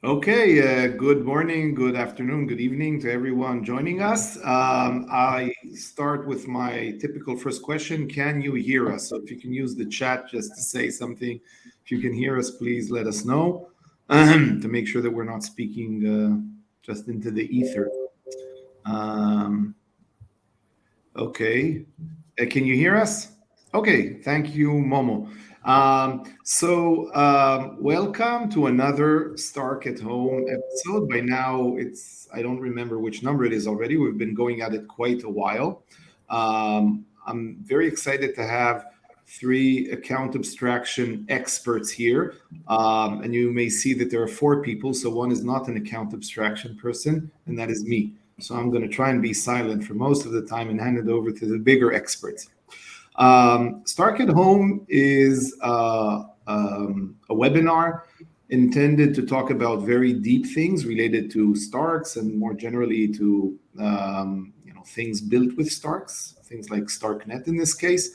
Okay, good morning, good afternoon, good evening to everyone joining us. I start with my typical first question. Can you hear us? So if you can use the chat just to say something. If you can hear us, please let us know to make sure that we're not speaking just into the ether. Okay. Can you hear us? Okay, thank you, Momo. Welcome to another Stark at Home episode. By now, I don't remember which number it is already. We've been going at it quite a while. I'm very excited to have three account abstraction experts here. And you may see that there are four people. So one is not an account abstraction person, and that is me. So I'm going to try and be silent for most of the time and hand it over to the bigger experts. Stark at Home is a webinar intended to talk about very deep things related to Starks and more generally to things built with Starks, things like StarkNet in this case,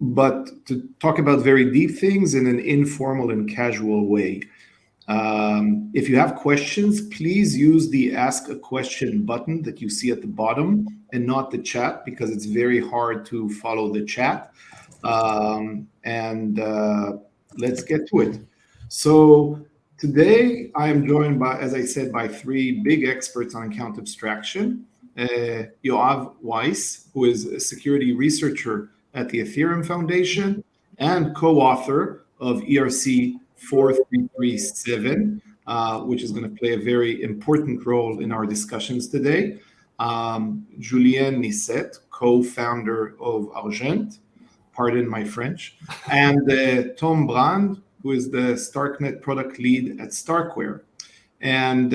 but to talk about very deep things in an informal and casual way. If you have questions, please use the Ask a Question button that you see at the bottom and not the chat, because it's very hard to follow the chat. Let's get to it. So today I am joined by, as I said, by three big experts on account abstraction. Yoav Weiss, who is a security researcher at the Ethereum Foundation and co-author of ERC 4337, which is going to play a very important role in our discussions today. Julien Niset, co-founder of Argent, pardon my French, and Tom Brand, who is the StarkNet product lead at StarkWare. And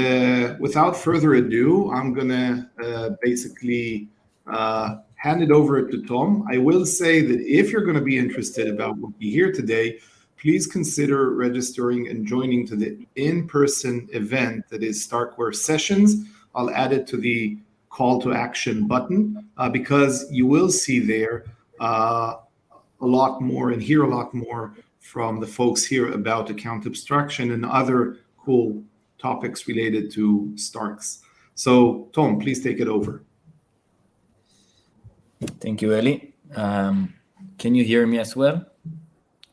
without further ado, I'm going to basically hand it over to Tom. I will say that if you're going to be interested about what we hear today, please consider registering and joining to the in-person event that is StarkWare Sessions. I'll add it to the call to action button because you will see there a lot more and hear a lot more from the folks here about account abstraction and other cool topics related to Starks. So, Tom, please take it over. Thank you, Eli. Can you hear me as well?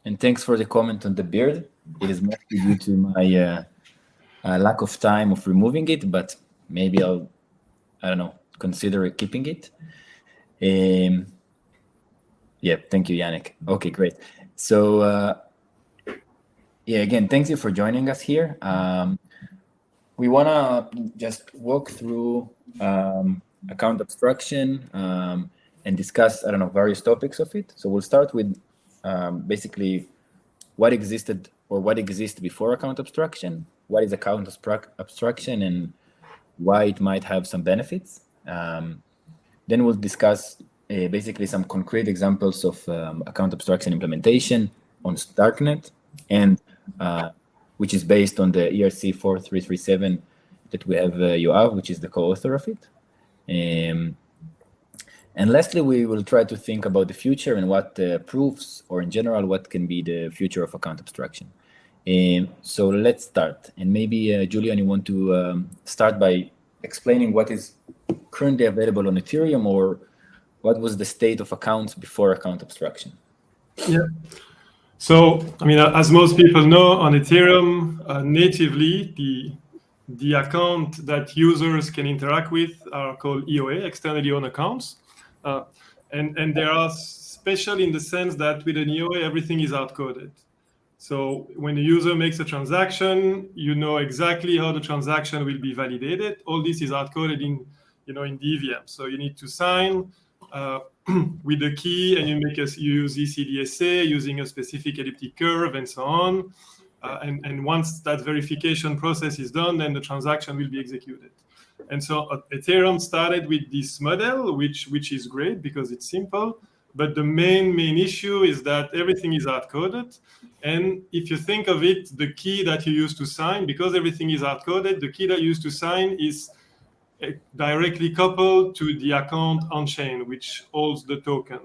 And thanks for the comment on the beard. It is mostly due to my lack of time of removing it, but maybe I don't know, consider keeping it. Yeah, thank you, Yannick. Okay, great. So, again, thank you for joining us here. We want to just walk through account abstraction and discuss, various topics of it. So we'll start with basically what existed or what exists before account abstraction, what is account abstraction, and why it might have some benefits. Then we'll discuss basically some concrete examples of account abstraction implementation on StarkNet, and which is based on the ERC 4337 that we have Yoav, which is the co-author of it. And lastly, we will try to think about the future and what proofs, or in general, what can be the future of account abstraction. So let's start. And maybe, Julien, you want to start by explaining what is currently available on Ethereum, or what was the state of accounts before account abstraction? Yeah. So, as most people know, on Ethereum, natively, the account that users can interact with are called EOA, externally owned accounts. And they are special in the sense that with an EOA, everything is hard-coded. So when a user makes a transaction, you know exactly how the transaction will be validated. All this is hard-coded in the EVM. So you need to sign with the key, and you use ECDSA using a specific elliptic curve and so on. And once that verification process is done, then the transaction will be executed. And so Ethereum started with this model, which is great because it's simple. But the main issue is that everything is hard-coded. And if you think of it, the key that you use to sign, because everything is hard-coded, the key that you use to sign is directly coupled to the account on-chain, which holds the token.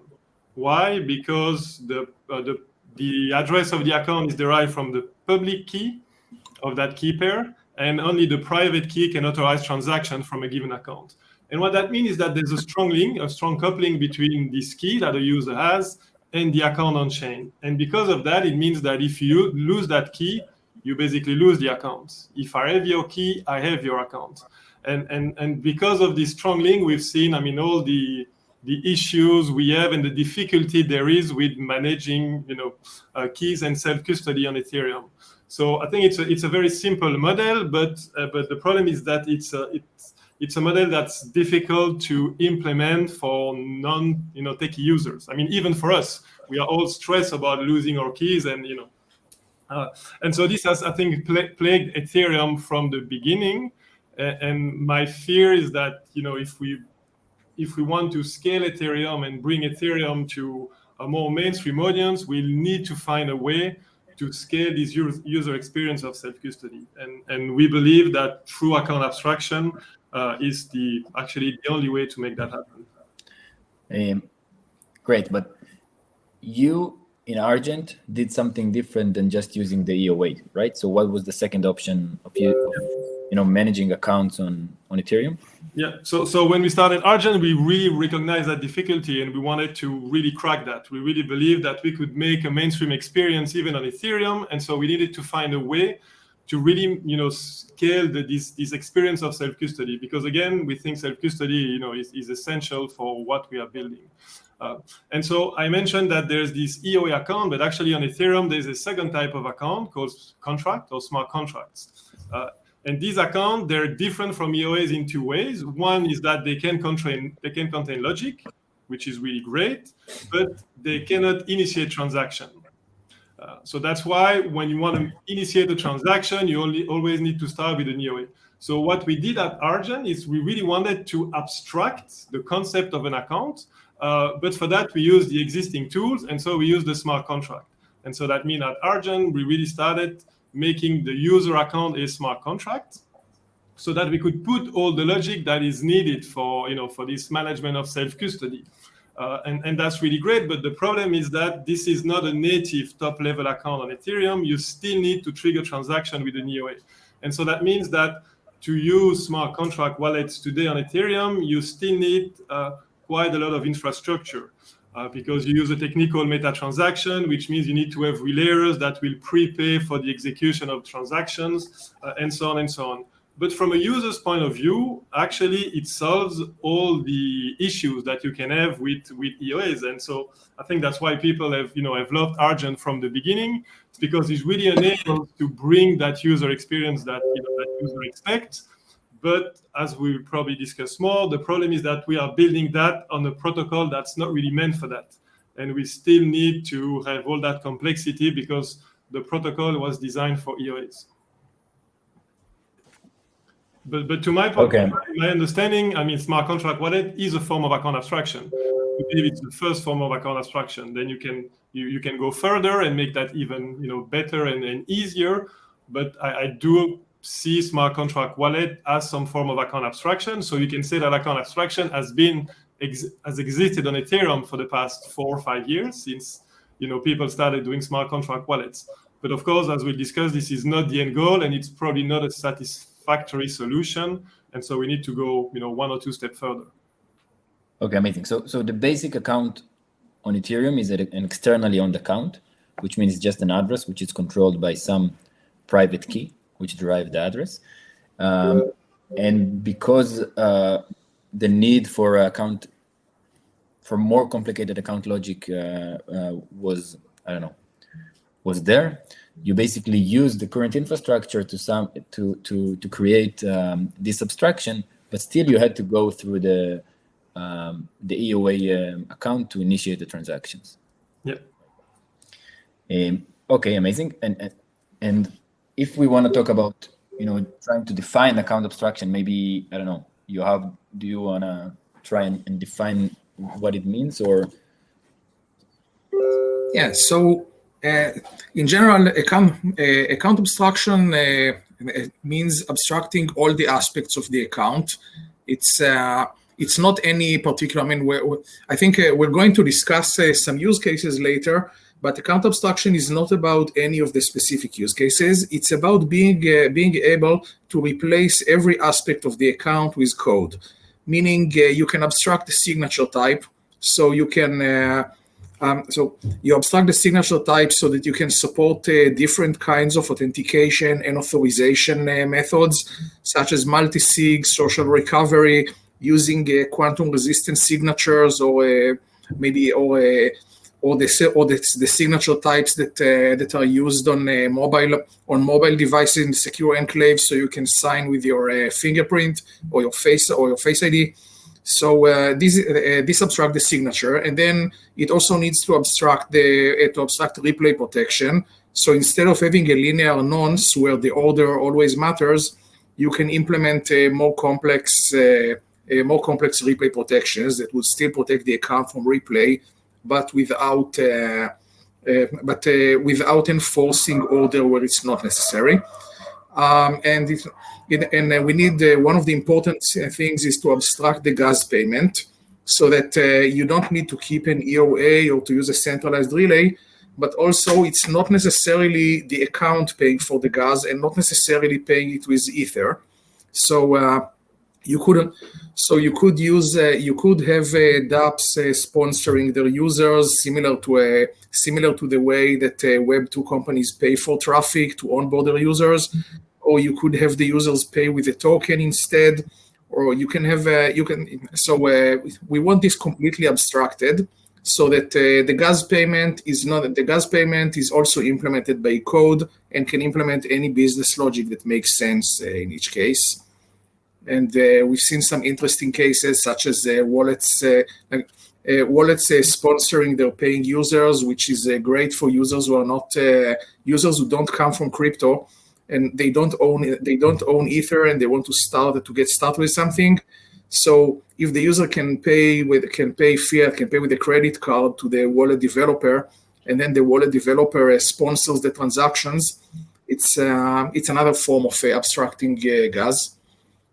Why? Because the address of the account is derived from the public key of that key pair, and only the private key can authorize transaction from a given account. And what that means is that there's a strong link, a strong coupling between this key that a user has and the account on chain. And because of that, it means that if you lose that key, you basically lose the account. If I have your key, I have your account. And because of this strong link, we've seen, all the issues we have and the difficulty there is with managing, keys and self-custody on Ethereum. So I think it's a very simple model, but the problem is that it's a model that's difficult to implement for non-techie users. Even for us, we are all stressed about losing our keys, and so this has, I think, plagued Ethereum from the beginning. And my fear is that if we want to scale Ethereum and bring Ethereum to a more mainstream audience, we'll need to find a way to scale this user experience of self-custody. And we believe that through account abstraction is actually the only way to make that happen. Great, but you in Argent did something different than just using the EOA, right? So what was the second option of managing accounts on Ethereum? Yeah, so when we started Argent, we really recognized that difficulty, and we wanted to really crack that. We really believed that we could make a mainstream experience even on Ethereum, and so we needed to find a way to really, scale this experience of self-custody, because again, we think self-custody, is essential for what we are building. And so I mentioned that there's this EOA account, but actually on Ethereum, there's a second type of account called contract or smart contracts. And these accounts, they're different from EOAs in two ways. One is that they can contain logic, which is really great, but they cannot initiate transaction. So that's why when you want to initiate a transaction, you always need to start with an EOA. So what we did at Argent is we really wanted to abstract the concept of an account, but for that we used the existing tools, and so we used the smart contract. And so that means at Argent, we really started making the user account a smart contract so that we could put all the logic that is needed for this management of self-custody. And that's really great, but the problem is that this is not a native top-level account on Ethereum. You still need to trigger transaction with an EOA. And so that means that to use smart contract wallets today on Ethereum, you still need quite a lot of infrastructure. Because you use a technical meta transaction, which means you need to have relayers that will prepay for the execution of transactions, and so on and so on. But from a user's point of view, actually, it solves all the issues that you can have with EOAs. And so I think that's why people have loved Argent from the beginning. It's because it really enables to bring that user experience that user expects. But as we will probably discuss more, the problem is that we are building that on a protocol that's not really meant for that. And we still need to have all that complexity because the protocol was designed for EOAs. But to my point, my understanding, smart contract wallet is a form of account abstraction. We believe it's the first form of account abstraction. Then you can go further and make that even better and easier. But I do see smart contract wallet as some form of account abstraction. So you can say that account abstraction has existed on Ethereum for the past 4 or 5 years since people started doing smart contract wallets. But of course, as we discussed, this is not the end goal, and it's probably not a satisfactory solution. And so we need to go 1 or 2 steps further. Okay, amazing. So the basic account on Ethereum is an externally owned account, which means it's just an address which is controlled by some private key, which derive the address. And because the need for more complicated account logic was there, you basically use the current infrastructure to create this abstraction, but still you had to go through the EOA account to initiate the transactions. Yeah. Okay, amazing. And if we want to talk about, trying to define account abstraction, maybe, I don't know, do you want to try and define what it means, or? Yeah, so in general, account abstraction means abstracting all the aspects of the account. It's not any particular, I think we're going to discuss some use cases later, But account abstraction is not about any of the specific use cases. It's about being able to replace every aspect of the account with code, meaning you can abstract the signature type, so you can so you abstract the signature type so that you can support different kinds of authentication and authorization methods, such as multi-sig, social recovery, using quantum resistant signatures, or the signature types that are used on mobile devices in secure enclaves, so you can sign with your fingerprint or your face ID. So this abstract the signature, and then it also needs to abstract replay protection. So instead of having a linear nonce where the order always matters, you can implement more complex replay protections that will still protect the account from replay, but without enforcing order where it's not necessary. And we need one of the important things is to abstract the gas payment, so that you don't need to keep an EOA or to use a centralized relay, but also it's not necessarily the account paying for the gas and not necessarily paying it with Ether. So you could have dApps sponsoring their users, similar to the way that Web2 companies pay for traffic to onboard their users, or you could have the users pay with a token instead, or you can have we want this completely abstracted, so that the gas payment is also implemented by code and can implement any business logic that makes sense in each case. And we've seen some interesting cases, such as wallets sponsoring their paying users, which is great for users who are not users who don't come from crypto, and they don't own Ether, and they want to get started with something. So if the user can pay with fiat, can pay with a credit card to the wallet developer, and then the wallet developer sponsors the transactions, it's another form of abstracting gas.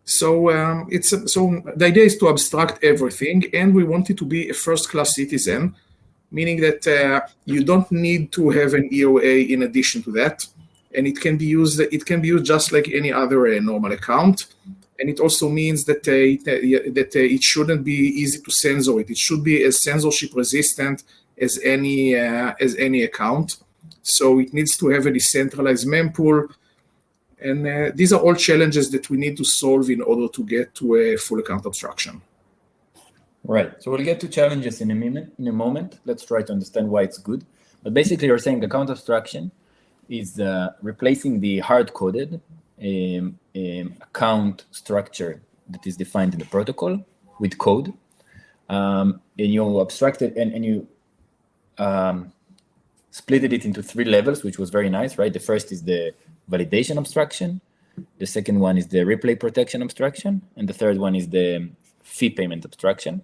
So the idea is to abstract everything, and we want it to be a first-class citizen, meaning that you don't need to have an EOA in addition to that, and it can be used just like any other normal account. And it also means that it shouldn't be easy to censor it. It should be as censorship resistant as any account. So it needs to have a decentralized mempool. And these are all challenges that we need to solve in order to get to a full account abstraction. Right. So we'll get to challenges in a moment. Let's try to understand why it's good. But basically, you're saying account abstraction is replacing the hard-coded account structure that is defined in the protocol with code. And you abstracted and you split it into 3 levels, which was very nice, right? The first is the validation abstraction. The second one is the replay protection abstraction. And the third one is the fee payment abstraction.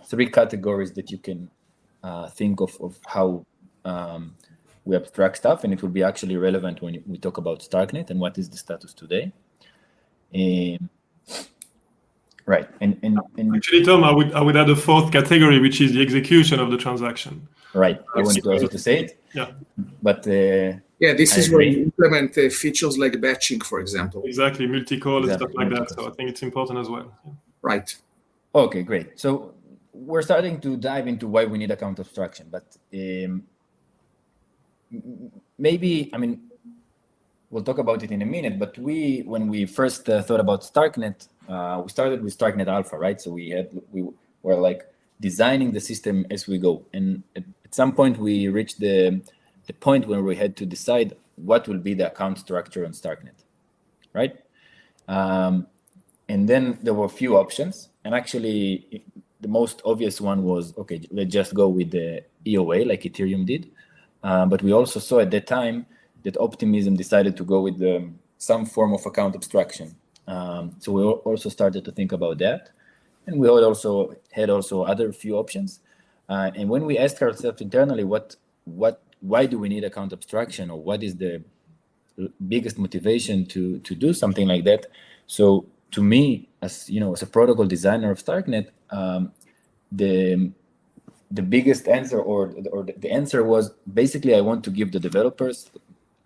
3 categories that you can think of how we abstract stuff, and it will be actually relevant when we talk about StarkNet and what is the status today. Right. And actually, Tom, I would add a 4th category, which is the execution of the transaction. Right. I wanted also to say it. Yeah. But this is where you implement features like batching, for example. Exactly, multi-call and stuff like that. So I think it's important as well. Yeah. Right. Okay, great. So we're starting to dive into why we need account abstraction, but maybe, we'll talk about it in a minute, but when we first thought about StarkNet, we started with StarkNet Alpha, right? So we were like designing the system as we go. And at some point we reached the point where we had to decide what will be the account structure on StarkNet, right? And then there were a few options. And actually the most obvious one was, okay, let's just go with the EOA like Ethereum did. But we also saw at that time that Optimism decided to go with some form of account abstraction. So we also started to think about that. And we had also other few options. And when we asked ourselves internally, why do we need account abstraction, or what is the biggest motivation to do something like that? So to me, as a protocol designer of StarkNet, the biggest answer, or the answer was basically, I want to give the developers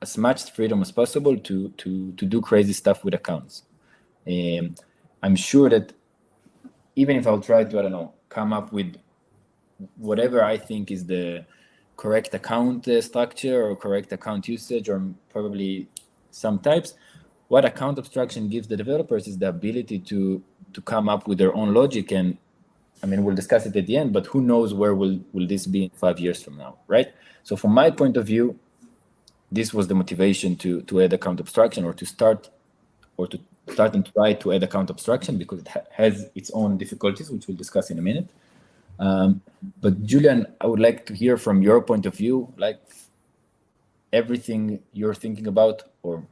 as much freedom as possible to do crazy stuff with accounts. I'm sure that even if I'll try to, I don't know, come up with whatever I think is the correct account structure or correct account usage, or probably some types, what account abstraction gives the developers is the ability to come up with their own logic. And I mean, we'll discuss it at the end, but who knows where will this be in 5 years from now, right? So from my point of view, this was the motivation to add account abstraction, or to start and try to add account abstraction, because it has its own difficulties, which we'll discuss in a minute. But Julien, I would like to hear from your point of view, like everything you're thinking about, or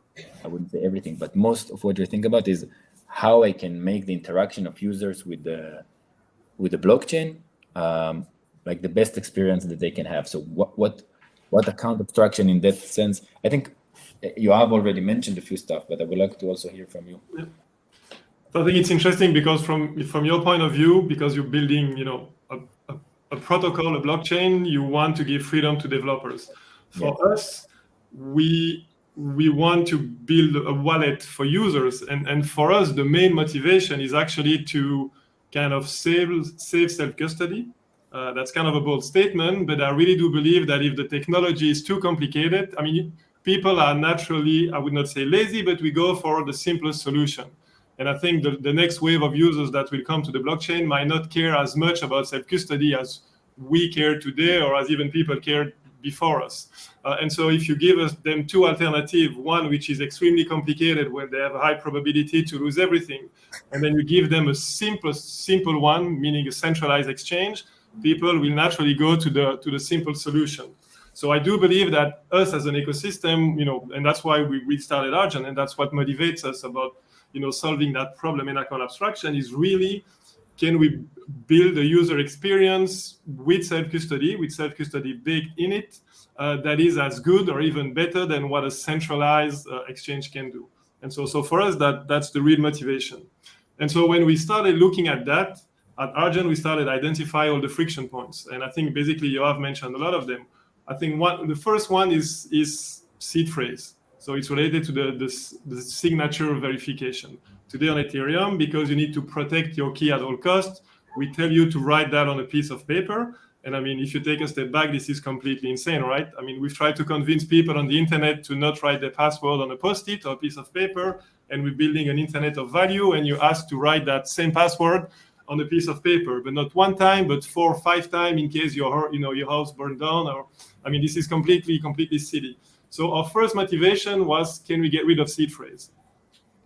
I wouldn't say everything, but most of what you're thinking about is how I can make the interaction of users with the blockchain like the best experience that they can have. So what account abstraction in that sense? I think you have already mentioned a few stuff, but I would like to also hear from you. Yeah. So I think it's interesting because from your point of view, because you're building, a protocol, a blockchain, you want to give freedom to developers. For us, we want to build a wallet for users, and for us, the main motivation is actually to kind of save self-custody. That's kind of a bold statement, but I really do believe that if the technology is too complicated, I mean, people are naturally, I would not say lazy, but we go for the simplest solution. And I think the next wave of users that will come to the blockchain might not care as much about self-custody as we care today, or as even people cared before us. And so if you give them two alternatives, one which is extremely complicated, where they have a high probability to lose everything, and then you give them a simple one, meaning a centralized exchange, people will naturally go to the simple solution. So I do believe that us as an ecosystem, and that's why we started Argent, and that's what motivates us about solving that problem in account abstraction, is really, can we build a user experience with self-custody baked in it, that is as good or even better than what a centralized exchange can do. And so for us, that's the real motivation. And so when we started looking at that, at Argent, we started identify all the friction points. And I think basically Yoav mentioned a lot of them. I think the first one is seed phrase. So it's related to the signature verification. Today on Ethereum, because you need to protect your key at all costs, we tell you to write that on a piece of paper. And I mean, if you take a step back, this is completely insane, right? I mean, we've tried to convince people on the internet to not write their password on a Post-it or a piece of paper, and we're building an internet of value, and you ask to write that same password on a piece of paper, but not one time, but 4 or 5 times in case your house burned down. Or, I mean, this is completely silly. So our first motivation was, can we get rid of seed phrase?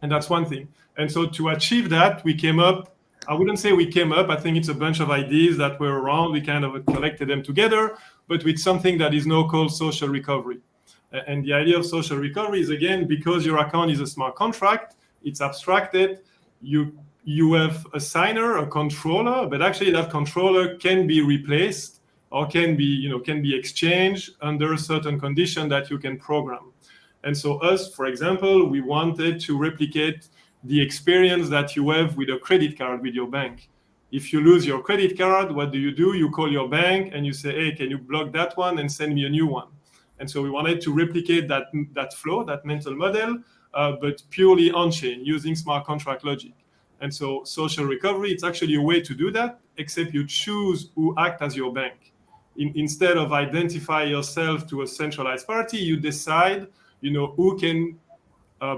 And that's one thing. And so to achieve that, we came up, I wouldn't say we came up, I think it's a bunch of ideas that were around. We kind of collected them together, but with something that is now called social recovery. And the idea of social recovery is, again, because your account is a smart contract, it's abstracted, you have a signer, a controller, but actually that controller can be replaced or can be exchanged under a certain condition that you can program. And so us, for example, we wanted to replicate the experience that you have with a credit card with your bank. If you lose your credit card, what do? You call your bank and you say, hey, can you block that one and send me a new one? And so we wanted to replicate that flow, that mental model, but purely on-chain using smart contract logic. And so social recovery, it's actually a way to do that, except you choose who act as your bank. Instead of identify yourself to a centralized party, you decide, who can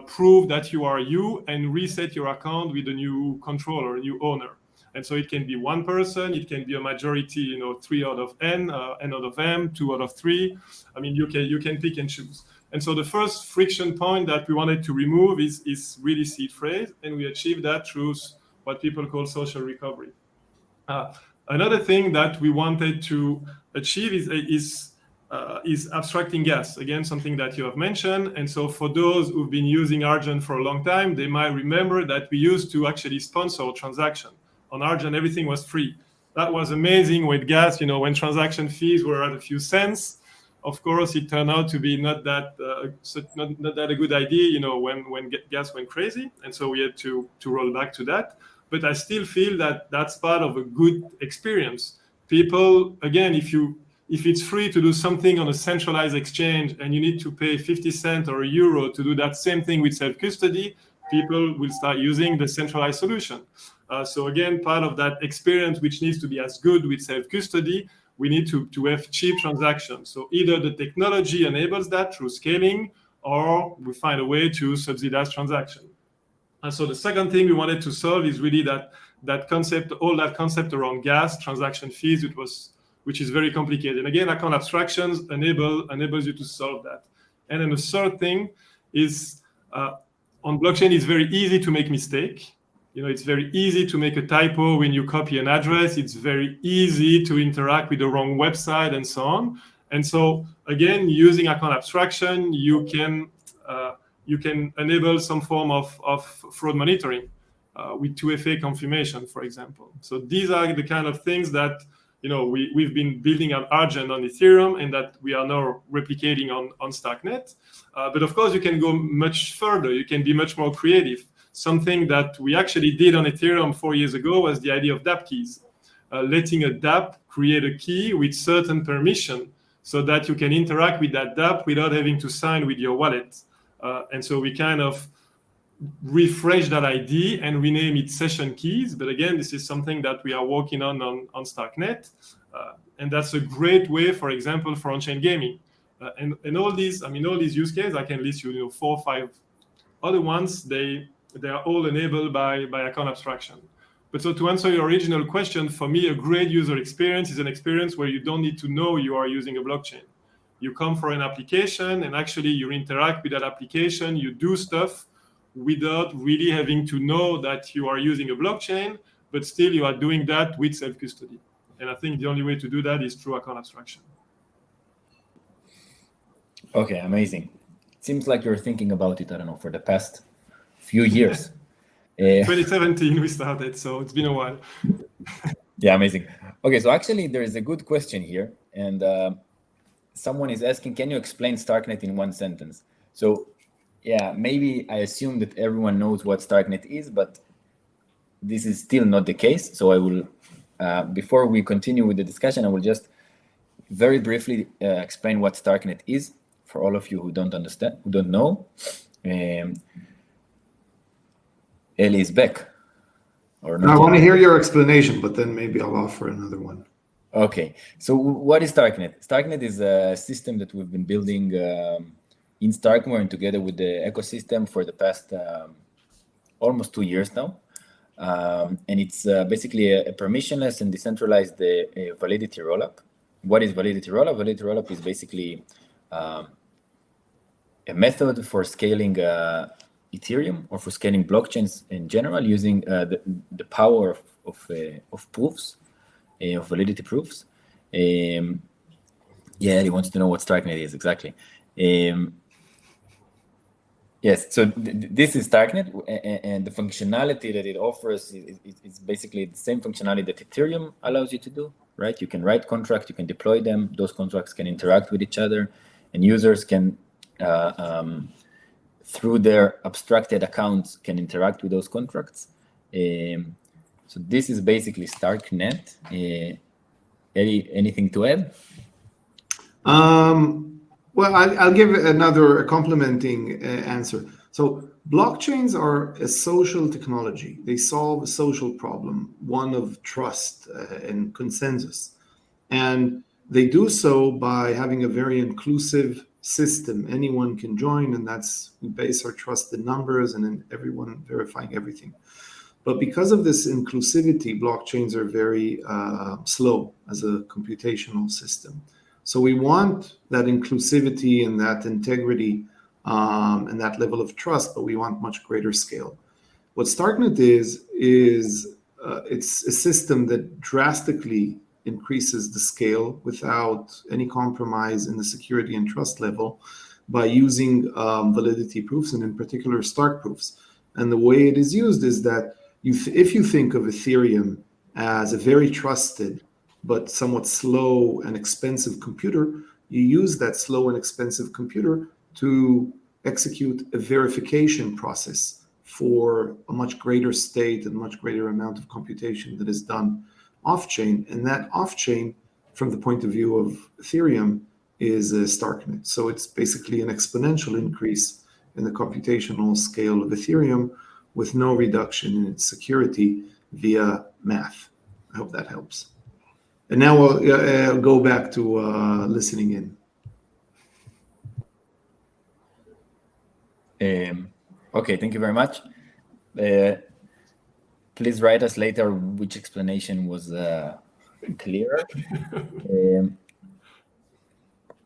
prove that you are you and reset your account with a new controller, a new owner. And so it can be one person, it can be a majority, 3 out of n, n out of m, 2 out of 3. I mean, you can pick and choose. And so the first friction point that we wanted to remove is really seed phrase, and we achieved that through what people call social recovery. Another thing that we wanted to achieve is abstracting gas. Again, something that you have mentioned. And so for those who've been using Argent for a long time, they might remember that we used to actually sponsor a transaction. On Argent, everything was free. That was amazing with gas, when transaction fees were at a few cents. Of course, it turned out to be not that a good idea, when gas went crazy. And so we had to roll back to that. But I still feel that that's part of a good experience. people, again, if it's free to do something on a centralized exchange and you need to pay 50 cents or €1 to do that same thing with self-custody, people will start using the centralized solution. So again, part of that experience, which needs to be as good with self-custody, we need to have cheap transactions. So either the technology enables that through scaling, or we find a way to subsidize transaction. And so the second thing we wanted to solve is really that concept, all that concept around gas, transaction fees, which is very complicated. And again, account abstractions enables you to solve that. And then the third thing is on blockchain, it's very easy to make mistake. It's very easy to make a typo when you copy an address. It's very easy to interact with the wrong website and so on. And so again, using account abstraction, you can enable some form of fraud monitoring with 2FA confirmation, for example. So these are the kind of things that we've been building at Argent on Ethereum and that we are now replicating on StarkNet. But of course, you can go much further. You can be much more creative. Something that we actually did on Ethereum 4 years ago was the idea of dApp keys. Letting a dApp create a key with certain permission so that you can interact with that dApp without having to sign with your wallet. And so we kind of refresh that ID and rename it session keys. But again, this is something that we are working on StarkNet. And that's a great way, for example, for on-chain gaming. And all these use cases, I can list you 4 or 5 other ones. They are all enabled by account abstraction. But so to answer your original question, for me, a great user experience is an experience where you don't need to know you are using a blockchain. You come for an application and actually you interact with that application, you do stuff without really having to know that you are using a blockchain, but still you are doing that with self-custody. And I think the only way to do that is through account abstraction. Okay, amazing. It seems like you're thinking about it, I don't know, for the past few years. 2017 we started, so it's been a while. Yeah, amazing. Okay, so actually there is a good question here, and someone is asking, can you explain StarkNet in one sentence? So yeah, maybe I assume that everyone knows what StarkNet is, but this is still not the case. So I will, before we continue with the discussion, I will just very briefly explain what StarkNet is for all of you who don't understand, who don't know. Eli is back. Or not? I want to hear your explanation, but then maybe I'll offer another one. Okay, so what is StarkNet? StarkNet is a system that we've been building in StarkWare and together with the ecosystem for the past almost 2 years now. And it's basically a permissionless and decentralized validity rollup. What is validity rollup? Validity rollup is basically a method for scaling Ethereum or for scaling blockchains in general using the power of proofs, of validity proofs. Yeah, he wants to know what StarkNet is exactly. Yes, so this is StarkNet, and the functionality that it offers is basically the same functionality that Ethereum allows you to do, right? You can write contracts, you can deploy them, those contracts can interact with each other, and users can, through their abstracted accounts, can interact with those contracts. So this is basically StarkNet. Anything to add? Well, I'll give another complementing answer. So blockchains are a social technology. They solve a social problem, one of trust and consensus. And they do so by having a very inclusive system. Anyone can join, and we base our trust in numbers and in everyone verifying everything. But because of this inclusivity, blockchains are very slow as a computational system. So we want that inclusivity and that integrity and that level of trust, but we want much greater scale. What StarkNet is it's a system that drastically increases the scale without any compromise in the security and trust level by using validity proofs, and in particular Stark proofs. And the way it is used is that if you think of Ethereum as a very trusted but somewhat slow and expensive computer, you use that slow and expensive computer to execute a verification process for a much greater state and much greater amount of computation that is done off-chain, and that off-chain, from the point of view of Ethereum, is StarkNet. So it's basically an exponential increase in the computational scale of Ethereum with no reduction in its security via math. I hope that helps. And now I'll go back to listening in. Okay, thank you very much. Please write us later which explanation was clearer.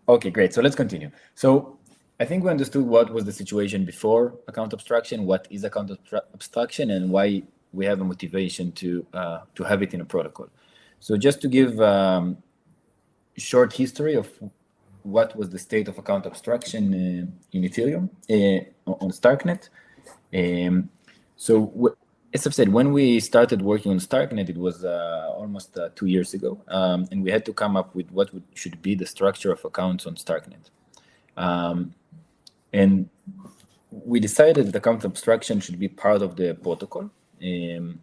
Okay, great. So let's continue. So I think we understood what was the situation before account abstraction, what is account abstraction, and why we have a motivation to have it in a protocol. So just to give short history of what was the state of account abstraction in Ethereum on StarkNet. So as I've said, when we started working on StarkNet, it was almost 2 years ago, and we had to come up with what should be the structure of accounts on StarkNet. And we decided that account abstraction should be part of the protocol. And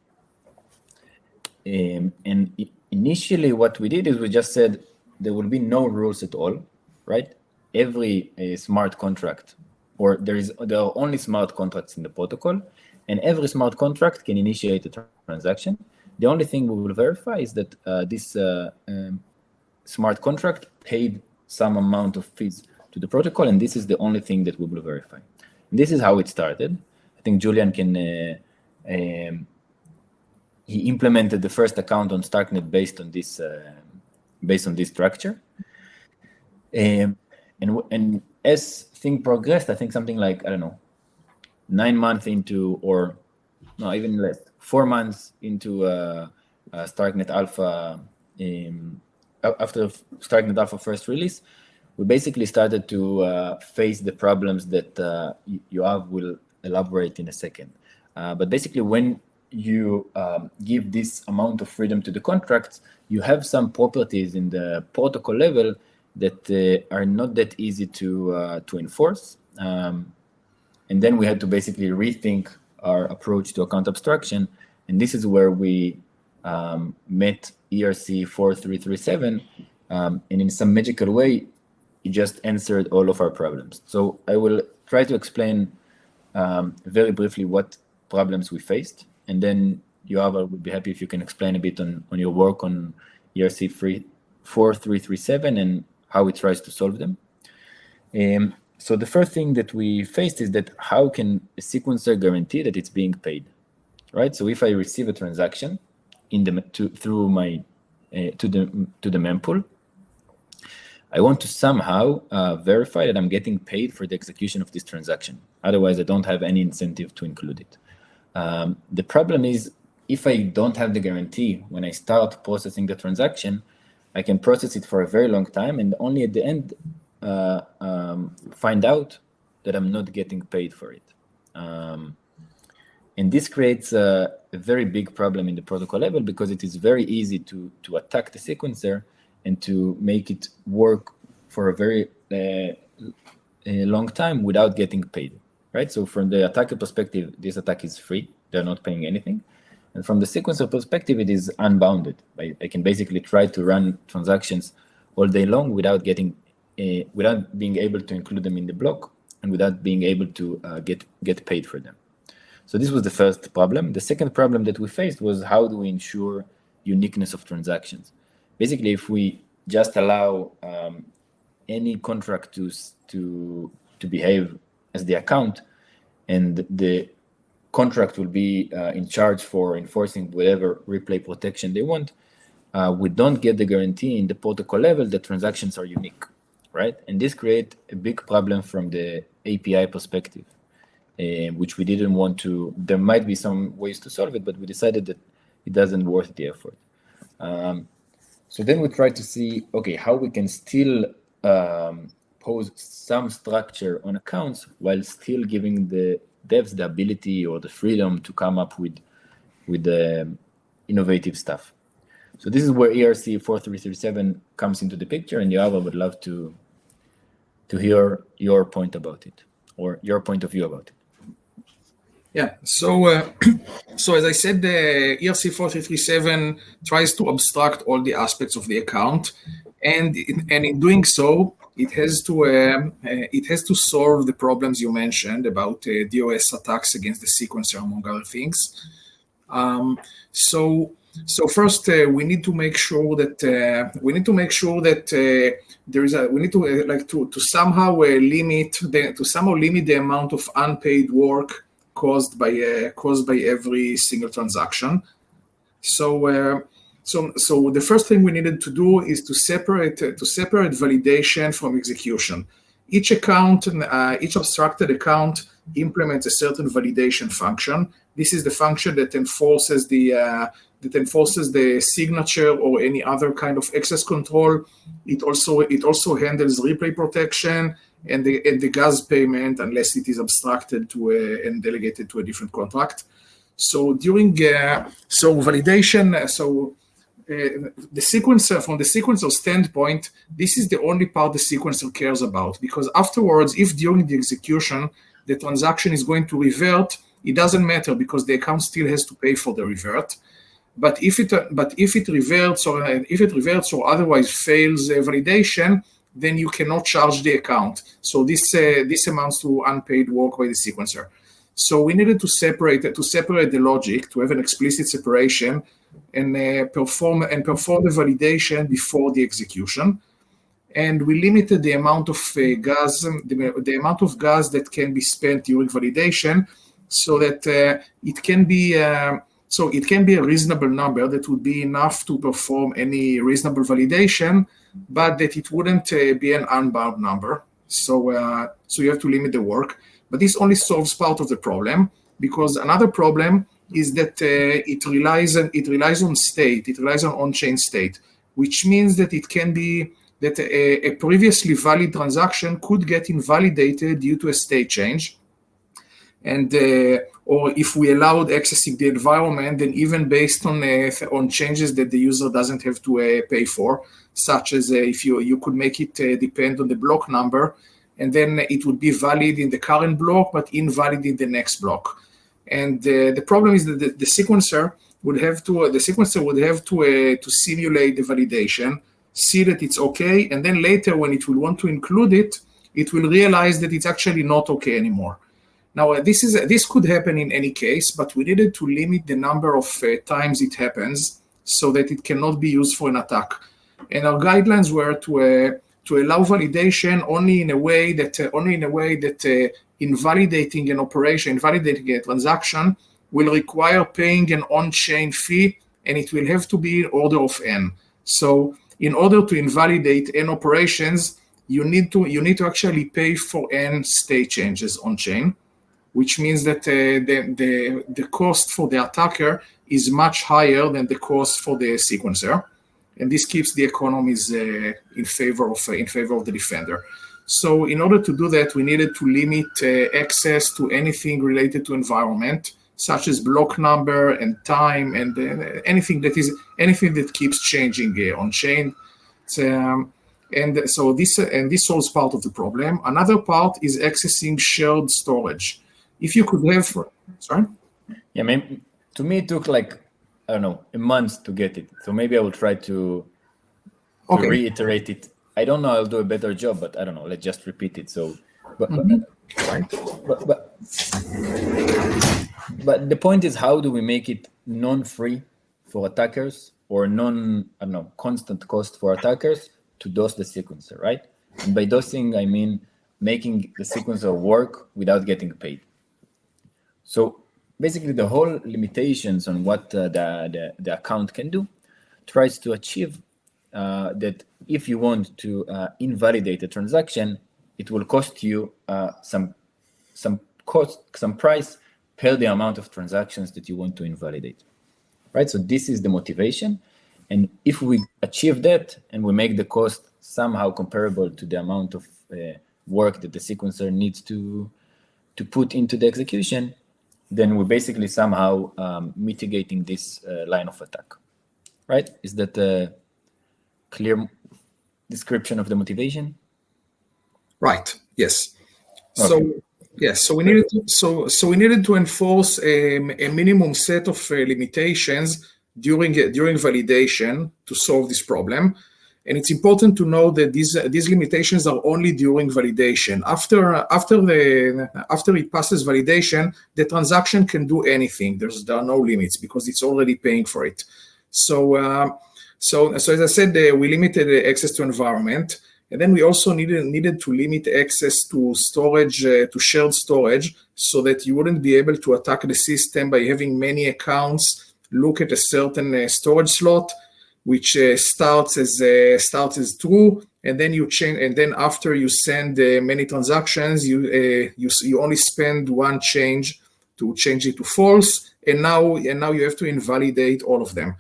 initially, what we did is we just said there will be no rules at all, right? Every smart contract, or there are only smart contracts in the protocol, and every smart contract can initiate a transaction. The only thing we will verify is that this smart contract paid some amount of fees to the protocol, and this is the only thing that we will verify. And this is how it started. I think Julien can he implemented the first account on StarkNet based on this structure. And as things progressed, I think something like, I don't know, 9 months into, or no, even less, 4 months into StarkNet Alpha, after StarkNet Alpha first release, we basically started to face the problems that Yoav will elaborate in a second. But basically, when you give this amount of freedom to the contracts, you have some properties in the protocol level that are not that easy to enforce. And then we had to basically rethink our approach to account abstraction. And this is where we met ERC 4337. And in some magical way, it just answered all of our problems. So I will try to explain very briefly what problems we faced. And then Yoav, I would be happy if you can explain a bit on your work on ERC 4337 and how it tries to solve them. So the first thing that we faced is that how can a sequencer guarantee that it's being paid, right? So if I receive a transaction to the mempool, I want to somehow verify that I'm getting paid for the execution of this transaction. Otherwise, I don't have any incentive to include it. The problem is, if I don't have the guarantee when I start processing the transaction, I can process it for a very long time and only at the end find out that I'm not getting paid for it. And this creates a very big problem in the protocol level because it is very easy to attack the sequencer and to make it work for a very long time without getting paid, right? So from the attacker perspective, this attack is free. They're not paying anything. And from the sequencer perspective, it is unbounded. I can basically try to run transactions all day long without being able to include them in the block and without being able to get paid for them. So this was the first problem. The second problem that we faced was how do we ensure uniqueness of transactions? Basically, if we just allow any contract to behave as the account, and the contract will be in charge for enforcing whatever replay protection they want, we don't get the guarantee in the protocol level that transactions are unique, right? And this creates a big problem from the API perspective, which we didn't want to. There might be some ways to solve it, but we decided that it doesn't worth the effort. So then we tried to see, okay, how we can still pose some structure on accounts while still giving the devs the ability or the freedom to come up with innovative stuff. So this is where ERC 4337 comes into the picture, and Yoav, I would love to hear your point about it, or your point of view about it. Yeah. So, so as I said, the ERC4337 tries to abstract all the aspects of the account, and in doing so, it has to solve the problems you mentioned about DOS attacks against the sequencer, among other things. So first, we need to make sure that there is we need to somehow limit the amount of unpaid work caused by every single transaction. So the first thing we needed to do is to separate validation from execution. Each abstracted account implements a certain validation function. This is the function that enforces the signature or any other kind of access control. It also handles replay protection and the gas payment unless it is abstracted to and delegated to a different contract. So validation. The sequencer, from the sequencer standpoint, this is the only part the sequencer cares about, because afterwards, if during the execution the transaction is going to revert, it doesn't matter because the account still has to pay for the revert. But if it reverts or otherwise fails validation, then you cannot charge the account. So this amounts to unpaid work by the sequencer. So we needed to separate the logic, to have an explicit separation, and perform the validation before the execution. And we limited the amount of gas that can be spent during validation, so that it can be a reasonable number that would be enough to perform any reasonable validation, but that it wouldn't be an unbound number. So you have to limit the work. But this only solves part of the problem, because another problem is that it relies on state. It relies on on-chain state, which means that it can be that a previously valid transaction could get invalidated due to a state change. And or if we allowed accessing the environment, then even based on changes that the user doesn't have to pay for, such as if you could make it depend on the block number, and then it would be valid in the current block but invalid in the next block. And the problem is that the sequencer would have to simulate the validation, see that it's okay, and then later when it will want to include it, it will realize that it's actually not okay anymore. Now, this could happen in any case, but we needed to limit the number of times it happens so that it cannot be used for an attack. And our guidelines were to allow validation only in a way that invalidating an operation, invalidating a transaction, will require paying an on-chain fee, and it will have to be in order of n. So, in order to invalidate n operations, you need to actually pay for n state changes on-chain, which means that the cost for the attacker is much higher than the cost for the sequencer, and this keeps the economies in favor of the defender. So in order to do that, we needed to limit access to anything related to environment, such as block number and time, and anything that keeps changing on chain. And so this solves part of the problem. Another part is accessing shared storage. If you could have, sorry. Yeah, maybe to me it took like, I don't know, a month to get it. So maybe I will try to reiterate it. I don't know, I'll do a better job, but I don't know, let's just repeat it. So, but the point is, how do we make it non-free for attackers, or constant cost for attackers to dose the sequencer, right? And by dosing, I mean making the sequencer work without getting paid. So basically, the whole limitations on what the account can do tries to achieve that if you want to invalidate a transaction, it will cost you some price per the amount of transactions that you want to invalidate, right? So this is the motivation, and if we achieve that and we make the cost somehow comparable to the amount of work that the sequencer needs to put into the execution, then we're basically somehow mitigating this line of attack, right? Is that a clear description of the motivation? Right, yes. Okay. Yes, so we needed to enforce a minimum set of limitations during validation to solve this problem. And it's important to know that these limitations are only during validation. After it passes validation, the transaction can do anything. There are no limits because it's already paying for it. So as I said, we limited access to environment. And then we also needed to limit access to storage, to shared storage, so that you wouldn't be able to attack the system by having many accounts look at a certain storage slot, which starts as true, and then you change. And then after you send many transactions, you only spend one change to change it to false, and now you have to invalidate all of them.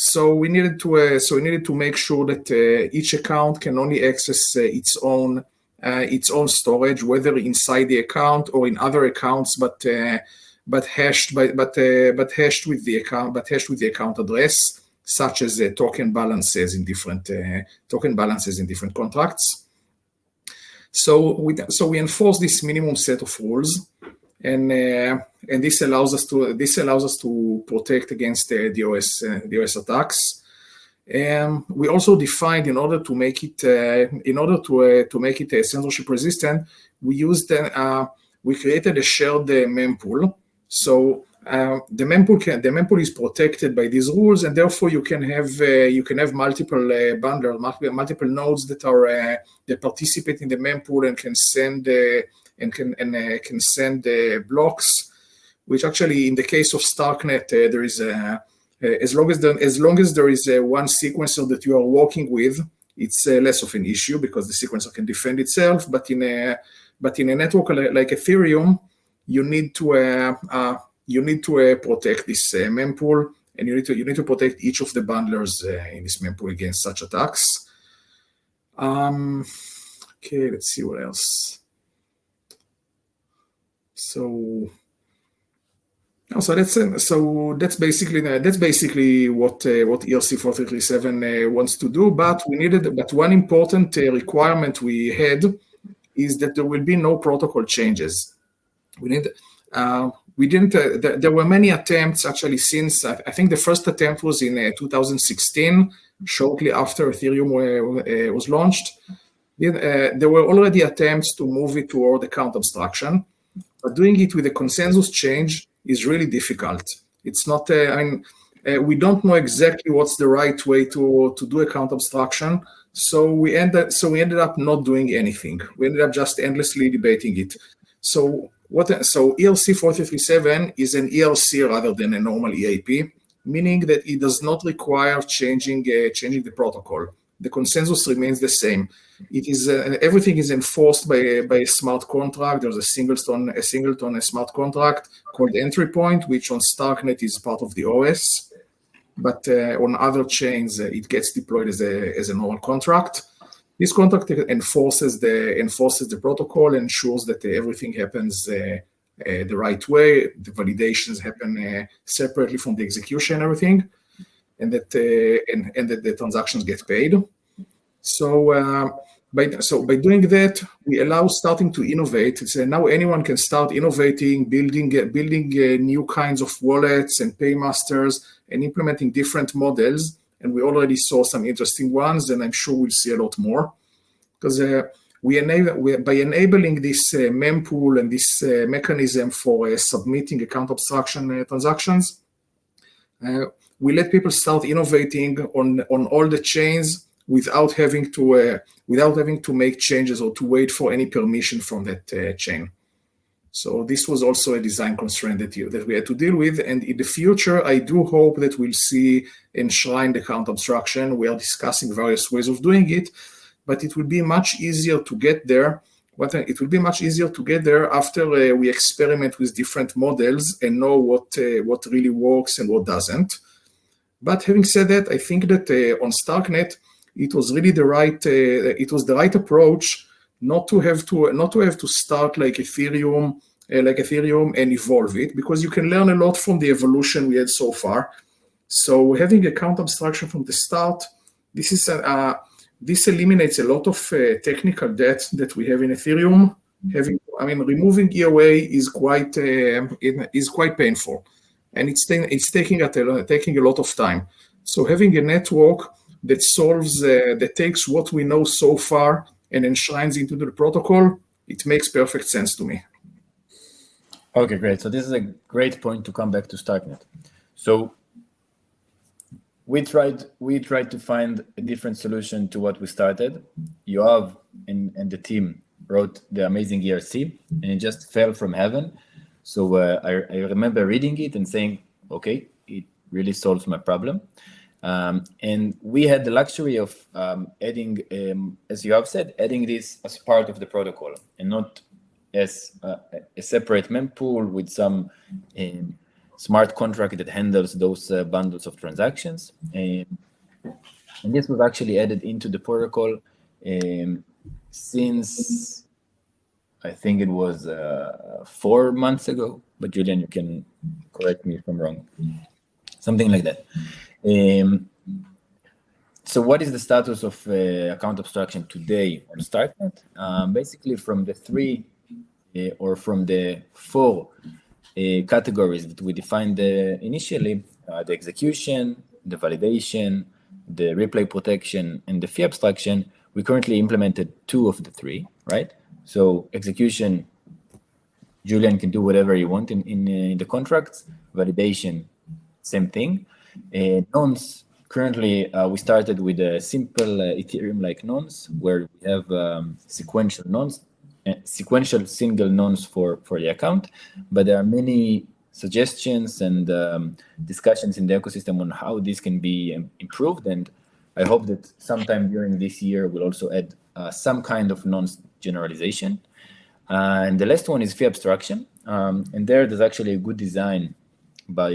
So we needed to make sure that each account can only access its own storage, whether inside the account or in other accounts, but hashed with the account address, such as token balances in different contracts. So we enforce this minimum set of rules. And this allows us to protect against the DOS attacks. We also defined, in order to make it censorship resistant, we created a shared mempool. So the mempool is protected by these rules, and therefore you can have multiple bundles, multiple nodes that participate in the mempool and can send. Can send blocks, which actually, in the case of StarkNet, there is as long as there is one sequencer that you are working with, it's less of an issue because the sequencer can defend itself. But in a network like Ethereum, you need to protect this mempool, and you need to protect each of the bundlers in this mempool against such attacks. Okay, let's see what else. So that's basically what ERC 4337 wants to do. But one important requirement we had is that there will be no protocol changes. There were many attempts actually since I think the first attempt was in 2016, shortly after Ethereum was launched. There were already attempts to move it toward account abstraction. But doing it with a consensus change is really difficult. It's not. We don't know exactly what's the right way to do account abstraction. So we ended up not doing anything. We ended up just endlessly debating it. So ERC 4337 is an ERC rather than a normal EAP, meaning that it does not require changing the protocol. The consensus remains the same. It is everything is enforced by a smart contract. There's a singleton smart contract called entry point, which on StarkNet is part of the OS, but on other chains it gets deployed as a normal contract. This contract enforces the protocol, ensures that everything happens the right way. The validations happen separately from the execution and everything. And that the transactions get paid. So by doing that, we allow starting to innovate. So now anyone can start innovating, building new kinds of wallets and paymasters, and implementing different models. And we already saw some interesting ones, and I'm sure we'll see a lot more. Because by enabling this mempool and this mechanism for submitting account abstraction transactions, we let people start innovating on all the chains without having to make changes or to wait for any permission from that chain. So this was also a design constraint that we had to deal with. And in the future, I do hope that we'll see enshrined account abstraction. We are discussing various ways of doing it, but it will be much easier to get there. It will be much easier to get there after we experiment with different models and know what really works and what doesn't. But having said that, I think that on StarkNet, it was really the right approach not to have to start like Ethereum and evolve it, because you can learn a lot from the evolution we had so far. So having account abstraction from the start, this eliminates a lot of technical debt that we have in Ethereum, having to I mean, removing EOA is quite painful, and it's taking a lot of time. So having a network that solves that takes what we know so far and enshrines into the protocol, it makes perfect sense to me. Okay, great. So this is a great point to come back to StarkNet. So we tried to find a different solution to what we started. Yoav and the team wrote the amazing ERC, and it just fell from heaven. So I remember reading it and saying, okay, it really solves my problem. And we had the luxury of adding, as you have said, adding this as part of the protocol and not as a separate mempool with some smart contract that handles those bundles of transactions. And this was actually added into the protocol since, I think it was 4 months ago, but Julien, you can correct me if I'm wrong. Something like that. So what is the status of account abstraction today on StarkNet? Basically from the 3 or from the 4 categories that we defined initially, the execution, the validation, the replay protection, and the fee abstraction, we currently implemented 2 of the 3, right? So execution, Julien can do whatever you want in the contracts. Validation, same thing. Nonce, currently we started with a simple Ethereum-like nonce where we have sequential nonce, sequential single nonce for the account, but there are many suggestions and discussions in the ecosystem on how this can be improved, and I hope that sometime during this year we'll also add some kind of nonce generalization. And the last one is fee abstraction, and there's actually a good design by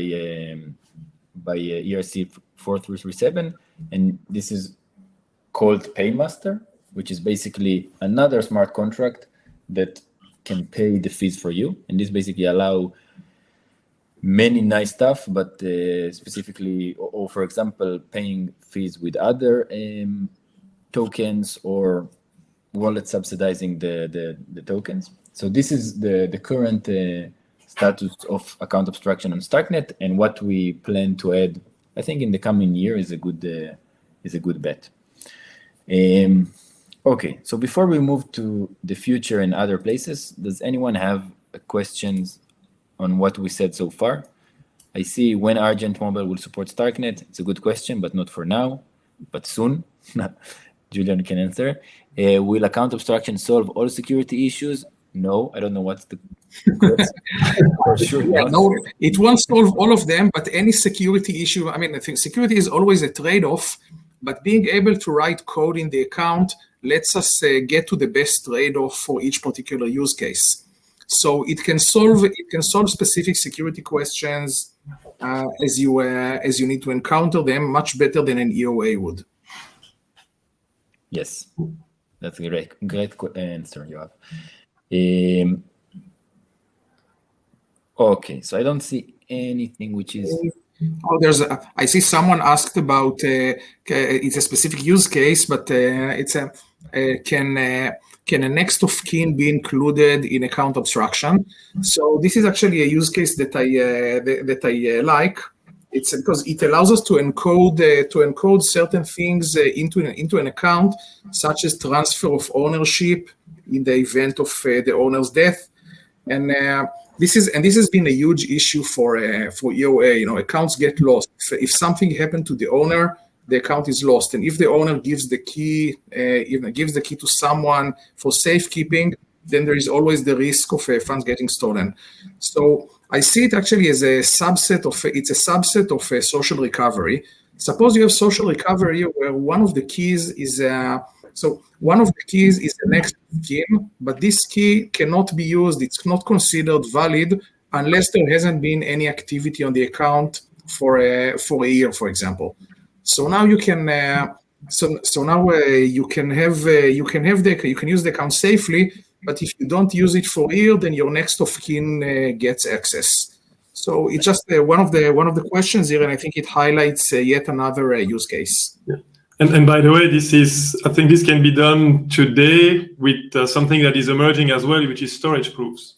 ERC 4337, and this is called Paymaster, which is basically another smart contract that can pay the fees for you. And this basically allow many nice stuff, but specifically, or for example, paying fees with other tokens or wallet subsidizing the tokens. So this is the current status of account abstraction on StarkNet, and what we plan to add, I think, in the coming year is a good bet. Okay, so before we move to the future and other places, does anyone have questions on what we said so far? I see when Argent Mobile will support StarkNet. It's a good question, but not for now, but soon. Julien can answer. Will account abstraction solve all security issues? No, I don't know what's the for sure. Yeah, no, it won't solve all of them, but any security issue, I mean, I think security is always a trade-off, but being able to write code in the account lets us get to the best trade-off for each particular use case. So it can solve specific security questions as you need to encounter them much better than an EOA would. Yes, that's a great answer, Yoav. Okay, so I don't see anything which is. Oh, I see someone asked about it's a specific use case, but it's can a next of kin be included in account abstraction? So this is actually a use case that I like. It's because it allows us to encode certain things into an account, such as transfer of ownership in the event of the owner's death, and this has been a huge issue for EOA. You know, accounts get lost. If something happened to the owner, the account is lost, and if the owner gives the key, gives the key to someone for safekeeping, then there is always the risk of funds getting stolen. So I see it actually as a subset of social recovery. Suppose you have social recovery where one of the keys is the next key, but this key cannot be used. It's not considered valid unless there hasn't been any activity on the account for a year, for example. So now you can you can use the account safely, but if you don't use it for a year, then your next of kin gets access. So it's just one of the questions here, and I think it highlights yet another use case. Yeah. And by the way, I think this can be done today with something that is emerging as well, which is storage proofs.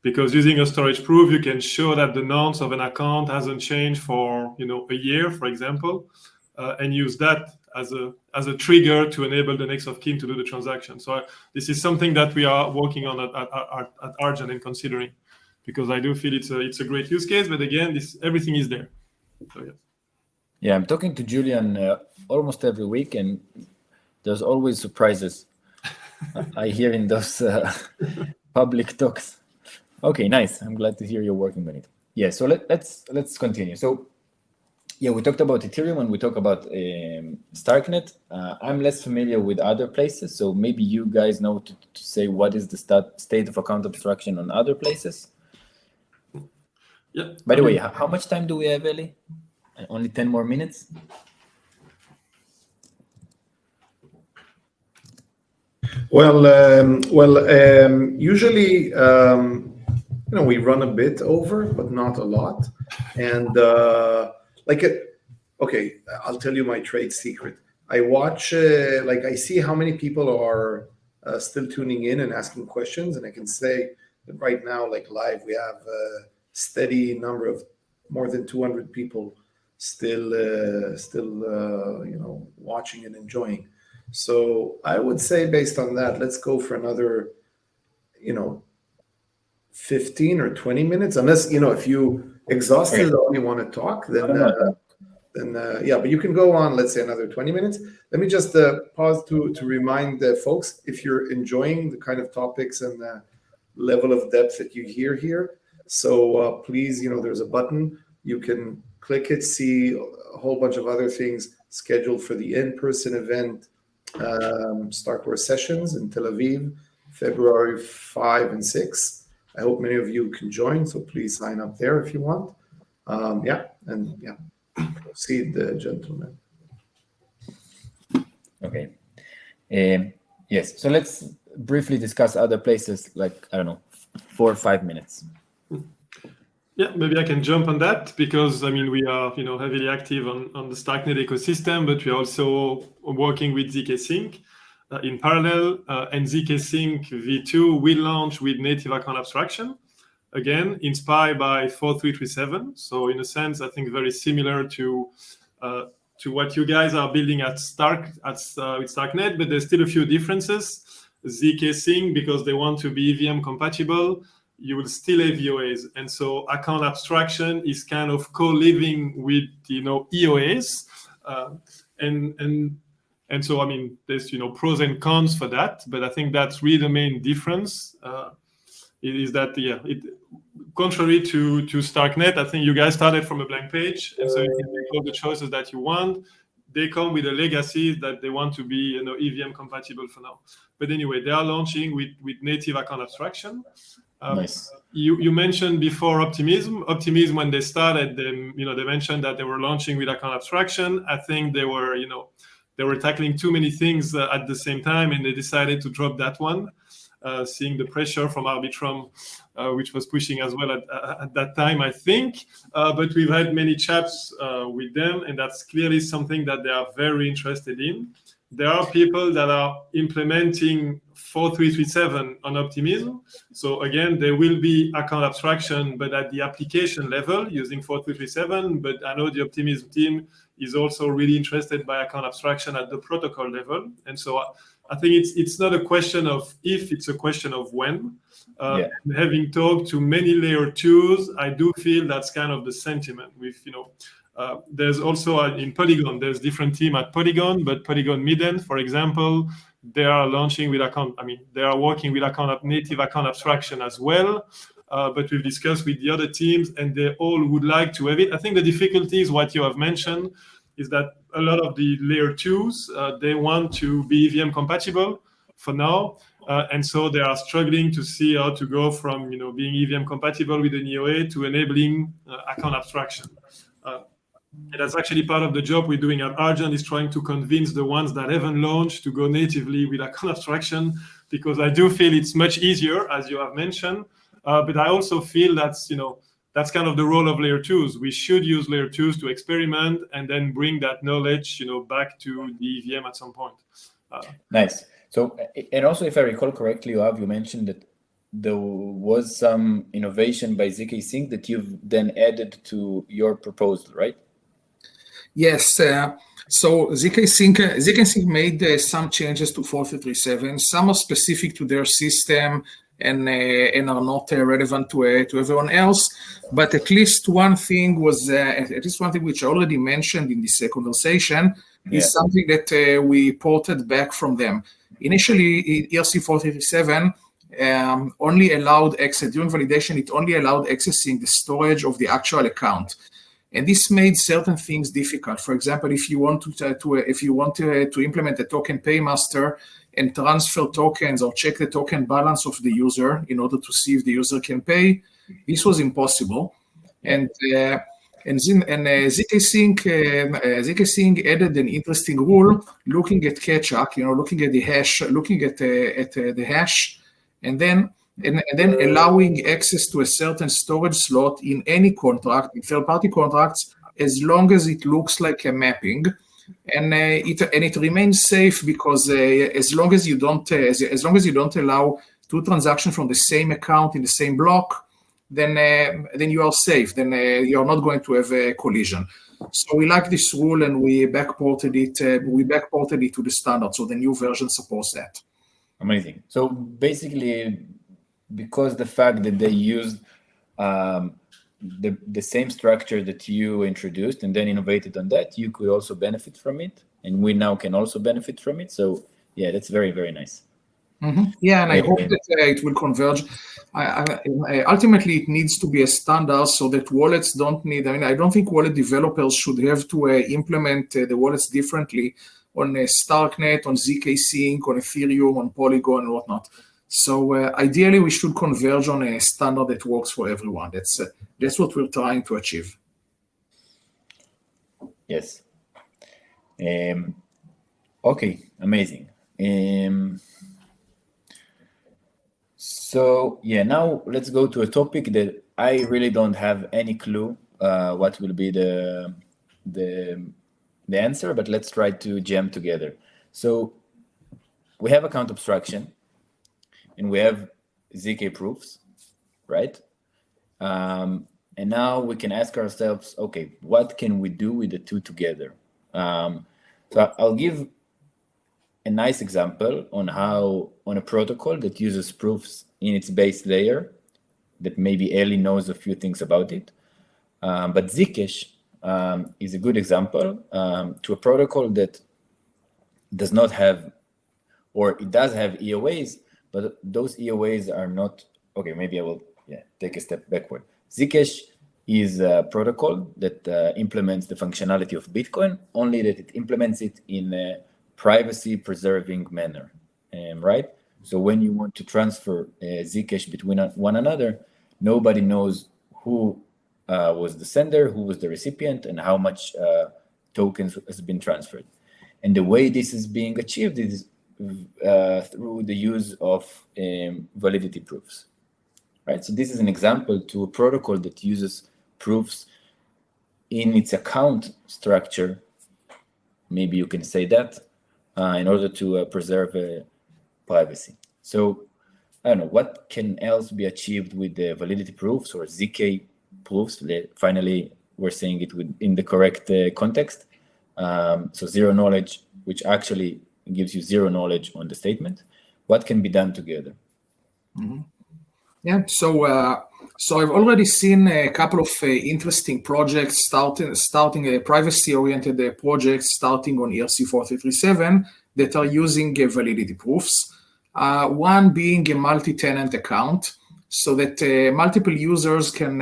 Because using a storage proof, you can show that the nonce of an account hasn't changed for a year, for example, and use that as a trigger to enable the next of kin to do the transaction. So this is something that we are working on at Argent and considering, because I do feel it's a great use case. But again, everything is there. So yes. Yeah, I'm talking to Julien almost every week, and there's always surprises I hear in those public talks. Okay, nice. I'm glad to hear you're working on it. Yeah, so let's continue. So yeah, we talked about Ethereum and we talked about StarkNet. I'm less familiar with other places, so maybe you guys know to say what is the state of account abstraction on other places. Yeah. By the way, how much time do we have, Eli? Only 10 more minutes? Well, usually, we run a bit over, but not a lot. And okay, I'll tell you my trade secret. I watch, I see how many people are still tuning in and asking questions, and I can say that right now, live, we have a steady number of more than 200 people still watching and enjoying. So I would say based on that, let's go for another 15 or 20 minutes, unless if you exhausted all you want to talk, then yeah, but you can go on, let's say, another 20 minutes. Let me just pause to remind the folks, if you're enjoying the kind of topics and the level of depth that you hear here, so please, there's a button, you can click it, see a whole bunch of other things scheduled for the in-person event, StarkWare sessions in Tel Aviv, February 5 and 6. I hope many of you can join, so please sign up there if you want. Proceed, gentlemen. Okay. Yes, so let's briefly discuss other places, 4 or 5 minutes. Yeah, maybe I can jump on that because we are heavily active on the StarkNet ecosystem, but we're also working with ZK Sync in parallel, and ZK Sync v2 will launch with native account abstraction, again inspired by 4337. So in a sense, I think very similar to what you guys are building at with StarkNet, but there's still a few differences. ZK Sync, because they want to be EVM compatible, you will still have EOAs, and so account abstraction is kind of co-living with EOAs, and so there's pros and cons for that, but I think that's really the main difference. Is that contrary to StarkNet, I think you guys started from a blank page, and so you can make all the choices that you want. They come with a legacy that they want to be EVM compatible for now. But anyway, they are launching with native account abstraction. Nice. You mentioned before Optimism. Optimism, when they started, they mentioned that they were launching with account abstraction. I think they were tackling too many things at the same time, and they decided to drop that one, seeing the pressure from Arbitrum, which was pushing as well at that time, I think. But we've had many chats with them, and that's clearly something that they are very interested in. There are people that are implementing 4337 on Optimism. So again, there will be account abstraction, but at the application level using 4337. But I know the Optimism team is also really interested by account abstraction at the protocol level. And so I think it's not a question of if, it's a question of when. Having talked to many layer 2s, I do feel that's kind of the sentiment with, there's also in Polygon, there's different team at Polygon, but Polygon Midend, for example, they are launching with they are working with native account abstraction as well. But we've discussed with the other teams, and they all would like to have it. I think the difficulty is what you have mentioned, is that a lot of the layer 2s, they want to be EVM compatible for now. And so they are struggling to see how to go from being EVM compatible with an EOA to enabling account abstraction. And that's actually part of the job we're doing at Argent, is trying to convince the ones that haven't launched to go natively with account abstraction, because I do feel it's much easier, as you have mentioned. But I also feel that's that's kind of the role of layer 2s. We should use layer 2s to experiment and then bring that knowledge, back to the EVM at some point. Nice. So, and also, if I recall correctly, Yoav, you mentioned that there was some innovation by ZK Sync that you've then added to your proposal, right? Yes. So ZK Sync made some changes to 4337. Some are specific to their system and are not relevant to everyone else. But at least one thing which I already mentioned in this conversation is something that we ported back from them. Initially, ERC 4337 only allowed access during validation. It only allowed accessing the storage of the actual account. And this made certain things difficult. For example, if you want to implement a token paymaster and transfer tokens or check the token balance of the user in order to see if the user can pay, this was impossible. And ZK Sync added an interesting rule, looking at catch-up, looking at the hash, and then allowing access to a certain storage slot in any contract, in third-party contracts, as long as it looks like a mapping, and it remains safe because as long as you don't allow two transactions from the same account in the same block, then you are safe. Then you are not going to have a collision. So we like this rule, and we backported it. To the standard, so the new version supports that. Amazing. So basically, because the fact that they used the same structure that you introduced and then innovated on that, you could also benefit from it, and we now can also benefit from it. So yeah, that's very, very nice. Mm-hmm. Yeah, and I hope that it will converge. Ultimately, it needs to be a standard so that wallets don't need. I don't think wallet developers should have to implement the wallets differently on StarkNet, on ZK Sync, on Ethereum, on Polygon, and whatnot. So ideally, we should converge on a standard that works for everyone. That's what we're trying to achieve. Yes. Okay, amazing. So yeah, now let's go to a topic that I really don't have any clue what will be the answer, but let's try to jam together. So we have account abstraction, and we have ZK proofs, right? And now we can ask ourselves, okay, what can we do with the two together? So I'll give a nice example on a protocol that uses proofs in its base layer that maybe Eli knows a few things about it. But Zcash is a good example to a protocol that does not have, or it does have EOAs, but those EOAs are not, okay, maybe I will take a step backward. Zcash is a protocol that implements the functionality of Bitcoin, only that it implements it in a privacy-preserving manner, right? So when you want to transfer Zcash between one another, nobody knows who was the sender, who was the recipient, and how much tokens has been transferred. And the way this is being achieved is through the use of validity proofs, right? So this is an example to a protocol that uses proofs in its account structure, maybe you can say that, in order to preserve privacy. So I don't know, what can else be achieved with the validity proofs or ZK proofs? Finally, we're saying it in the correct context. So zero knowledge, which actually gives you zero knowledge on the statement. What can be done together? Mm-hmm. Yeah, so I've already seen a couple of interesting projects starting a privacy-oriented projects starting on ERC 4337 that are using validity proofs. One being a multi-tenant account, so that multiple users can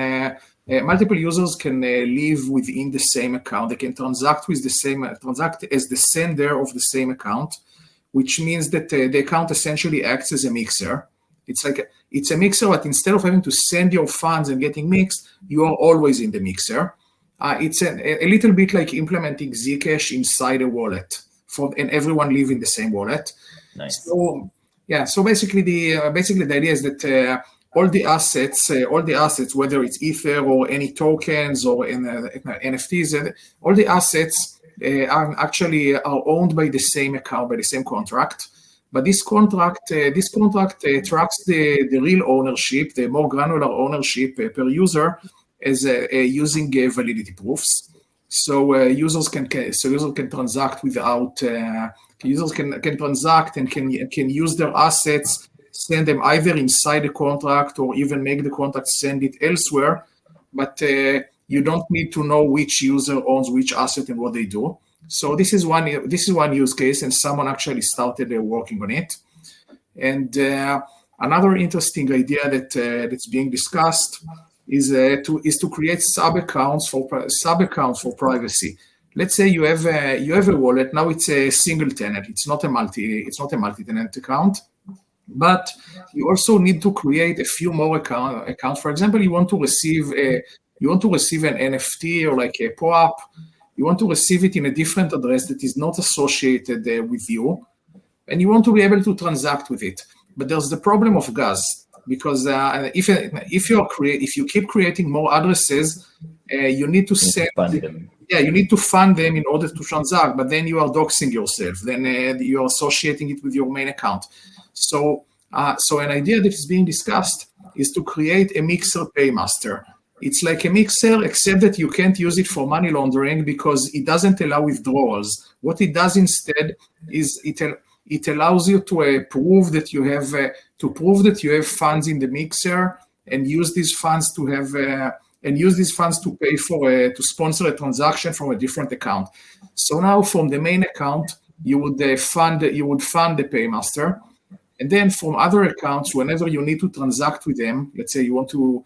live within the same account. They can transact as the sender of the same account, which means that the account essentially acts as a mixer. It's a mixer, but instead of having to send your funds and getting mixed, you are always in the mixer. It's a little bit like implementing Zcash inside a wallet, and everyone live in the same wallet. Nice. So basically the idea is that all the assets, whether it's Ether or any tokens or in NFTs, all the assets are owned by the same account, by the same contract. But this contract tracks the real ownership, the more granular ownership per user, as using validity proofs. So users can transact without users can transact and can use their assets, send them either inside the contract or even make the contract send it elsewhere. But you don't need to know which user owns which asset and what they do. So this is one use case, and someone actually started working on it. And another interesting idea that's being discussed is to create sub accounts for privacy. Let's say you have a wallet. Now it's a single tenant. It's not a multi-tenant account, but you also need to create a few more accounts. For example, you want to receive an NFT or like a POAP. You want to receive it in a different address that is not associated with you, and you want to be able to transact with it. But there's the problem of gas, because if you keep creating more addresses, you need to fund them. Yeah, you need to fund them in order to transact. But then you are doxing yourself. Then you are associating it with your main account. So an idea that is being discussed is to create a mixer paymaster. It's like a mixer, except that you can't use it for money laundering because it doesn't allow withdrawals. What it does instead is it allows you to prove that you have funds in the mixer and use these funds to pay for to sponsor a transaction from a different account. So now from the main account you would fund the paymaster, and then from other accounts, whenever you need to transact with them, let's say you want to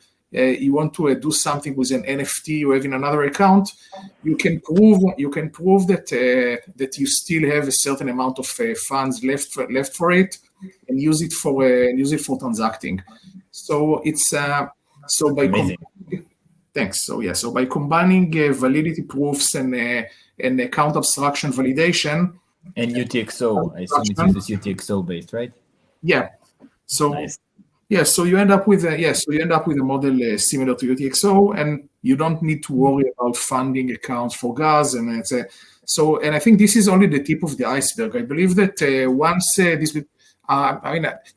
do something with an NFT you have in another account, you can prove that you still have a certain amount of funds left for it, and use it for transacting. So it's by thanks. So by combining validity proofs and account abstraction validation and UTXO, I assume it's UTXO based, right? Yeah. So. Nice. Yeah, so you end up with a model similar to UTXO, and you don't need to worry about funding accounts for gas. And and I think this is only the tip of the iceberg. I believe that once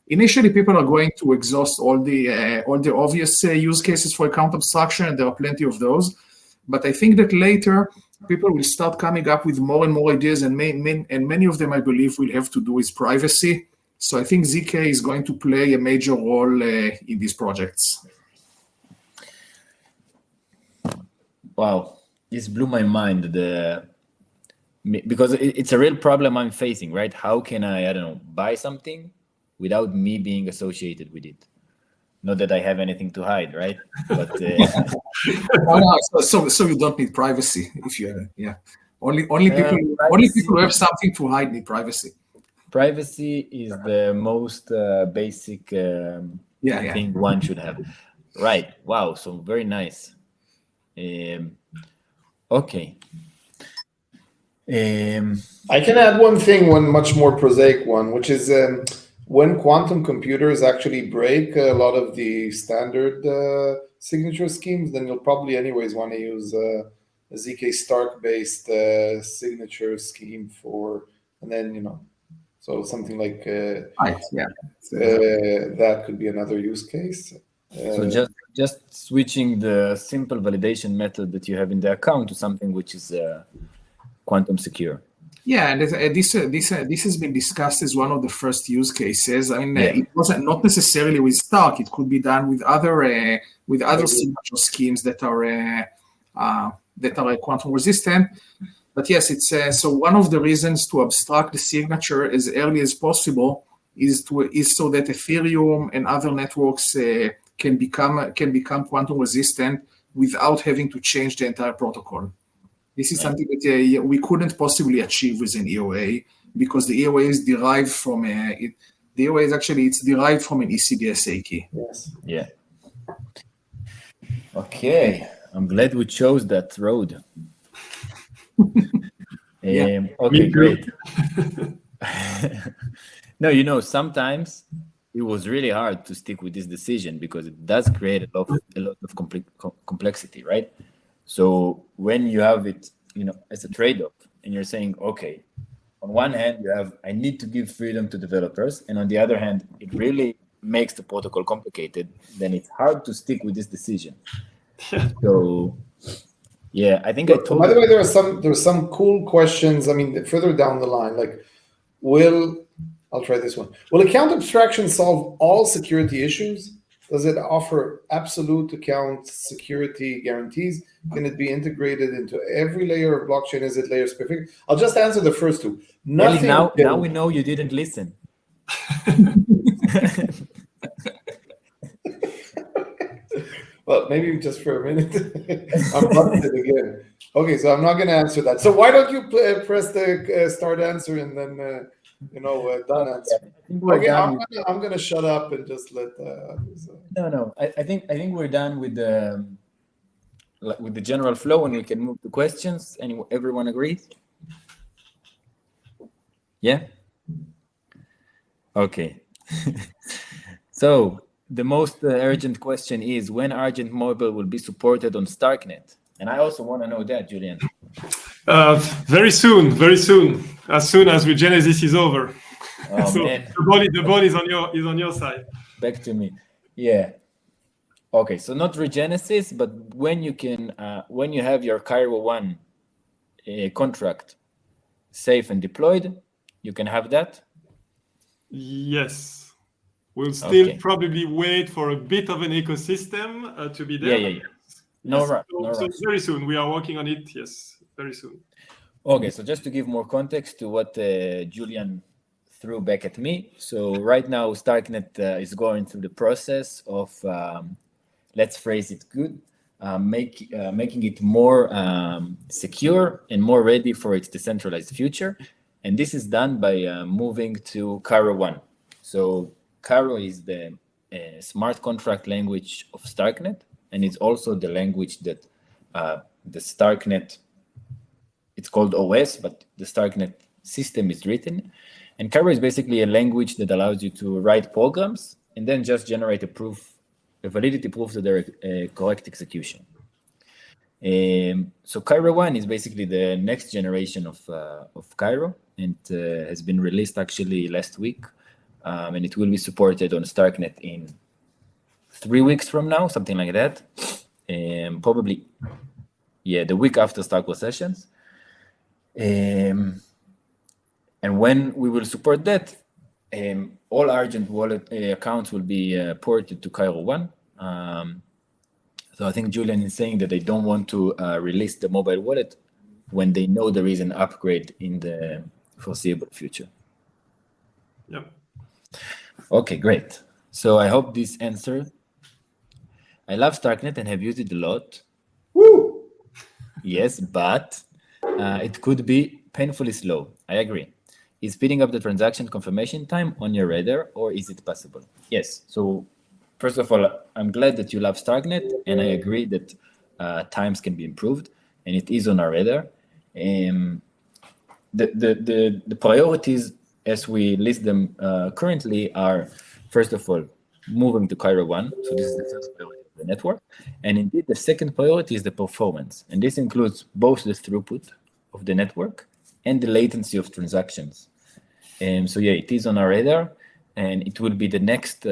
initially people are going to exhaust all the obvious use cases for account abstraction, and there are plenty of those. But I think that later people will start coming up with more and more ideas, and many of them, I believe, will have to do with privacy. So I think ZK is going to play a major role in these projects. Wow, this blew my mind. Because it's a real problem I'm facing, right? How can I don't know, buy something without me being associated with it? Not that I have anything to hide, right? But so you don't need privacy if you only people who have something to hide need privacy. Privacy is the most basic thing one should have. Right. Wow. So very nice. Okay. I can add one much more prosaic one, which is when quantum computers actually break a lot of the standard signature schemes, then you'll probably anyways want to use a ZK Stark-based signature scheme and then, so something like that could be another use case. So just switching the simple validation method that you have in the account to something which is quantum secure. Yeah, and this has been discussed as one of the first use cases. I mean, it wasn't not necessarily with Stark. It could be done with other signature schemes that are quantum resistant. But yes, it's so one of the reasons to abstract the signature as early as possible is so that Ethereum and other networks can become quantum resistant without having to change the entire protocol. This is something that we couldn't possibly achieve with an EOA, because the EOA is derived from the EOA is actually derived from an ECDSA key. Yes. Yeah. Okay, I'm glad we chose that road. Okay, great. No, sometimes it was really hard to stick with this decision because it does create a lot of complexity, right? So when you have it, as a trade-off, and you're saying, okay, on one hand, you have, I need to give freedom to developers, and on the other hand, it really makes the protocol complicated, then it's hard to stick with this decision. So, yeah, I think I told. By the way, there's some cool questions. I mean, further down the line, like, I'll try this one. Will account abstraction solve all security issues? Does it offer absolute account security guarantees? Can it be integrated into every layer of blockchain? Is it layer specific? I'll just answer the first two. Nothing. Now we know you didn't listen. Well, maybe just for a minute. I'm busted again. Okay, so I'm not going to answer that. So why don't you press the start answer and then done answer? Okay, I'm going to shut up and just let. No. I think we're done with the general flow, and we can move to questions. Everyone agrees? Yeah. Okay. So the most urgent question is when Argent Mobile will be supported on StarkNet, and I also want to know that, Julien. Very soon. As soon as Regenesis is over. Oh, so man. the ball is on your side. Back to me. Yeah. Okay. So not Regenesis, but when you have your Cairo 1 contract safe and deployed, you can have that. Yes. We'll still probably wait for a bit of an ecosystem to be there. Yeah. No rush. So very soon. We are working on it. Yes, very soon. Okay, so just to give more context to what Julien threw back at me. So right now, StarkNet is going through the process of, let's phrase it good, making it more secure and more ready for its decentralized future. And this is done by moving to Cairo 1. So Cairo is the smart contract language of StarkNet, and it's also the language that the StarkNet, it's called OS, but the StarkNet system is written. And Cairo is basically a language that allows you to write programs and then just generate a validity proof to their correct execution. So Cairo 1 is basically the next generation of Cairo, and has been released actually last week. And it will be supported on StarkNet in 3 weeks from now, something like that. Probably, the week after StarkWare sessions. And when we will support that, all Argent wallet accounts will be ported to Cairo 1. So I think Julien is saying that they don't want to release the mobile wallet when they know there is an upgrade in the foreseeable future. Yep. Okay, great. So I hope this answered. I love StarkNet and have used it a lot. Woo! Yes, but it could be painfully slow. I agree. Is speeding up the transaction confirmation time on your radar, or is it possible? Yes. So first of all, I'm glad that you love StarkNet, and I agree that times can be improved, and it is on our radar. The priorities as we list them currently are, first of all, moving to Cairo 1. So this is the first priority of the network. And indeed, the second priority is the performance. And this includes both the throughput of the network and the latency of transactions. So yeah, it is on our radar, and it will be the next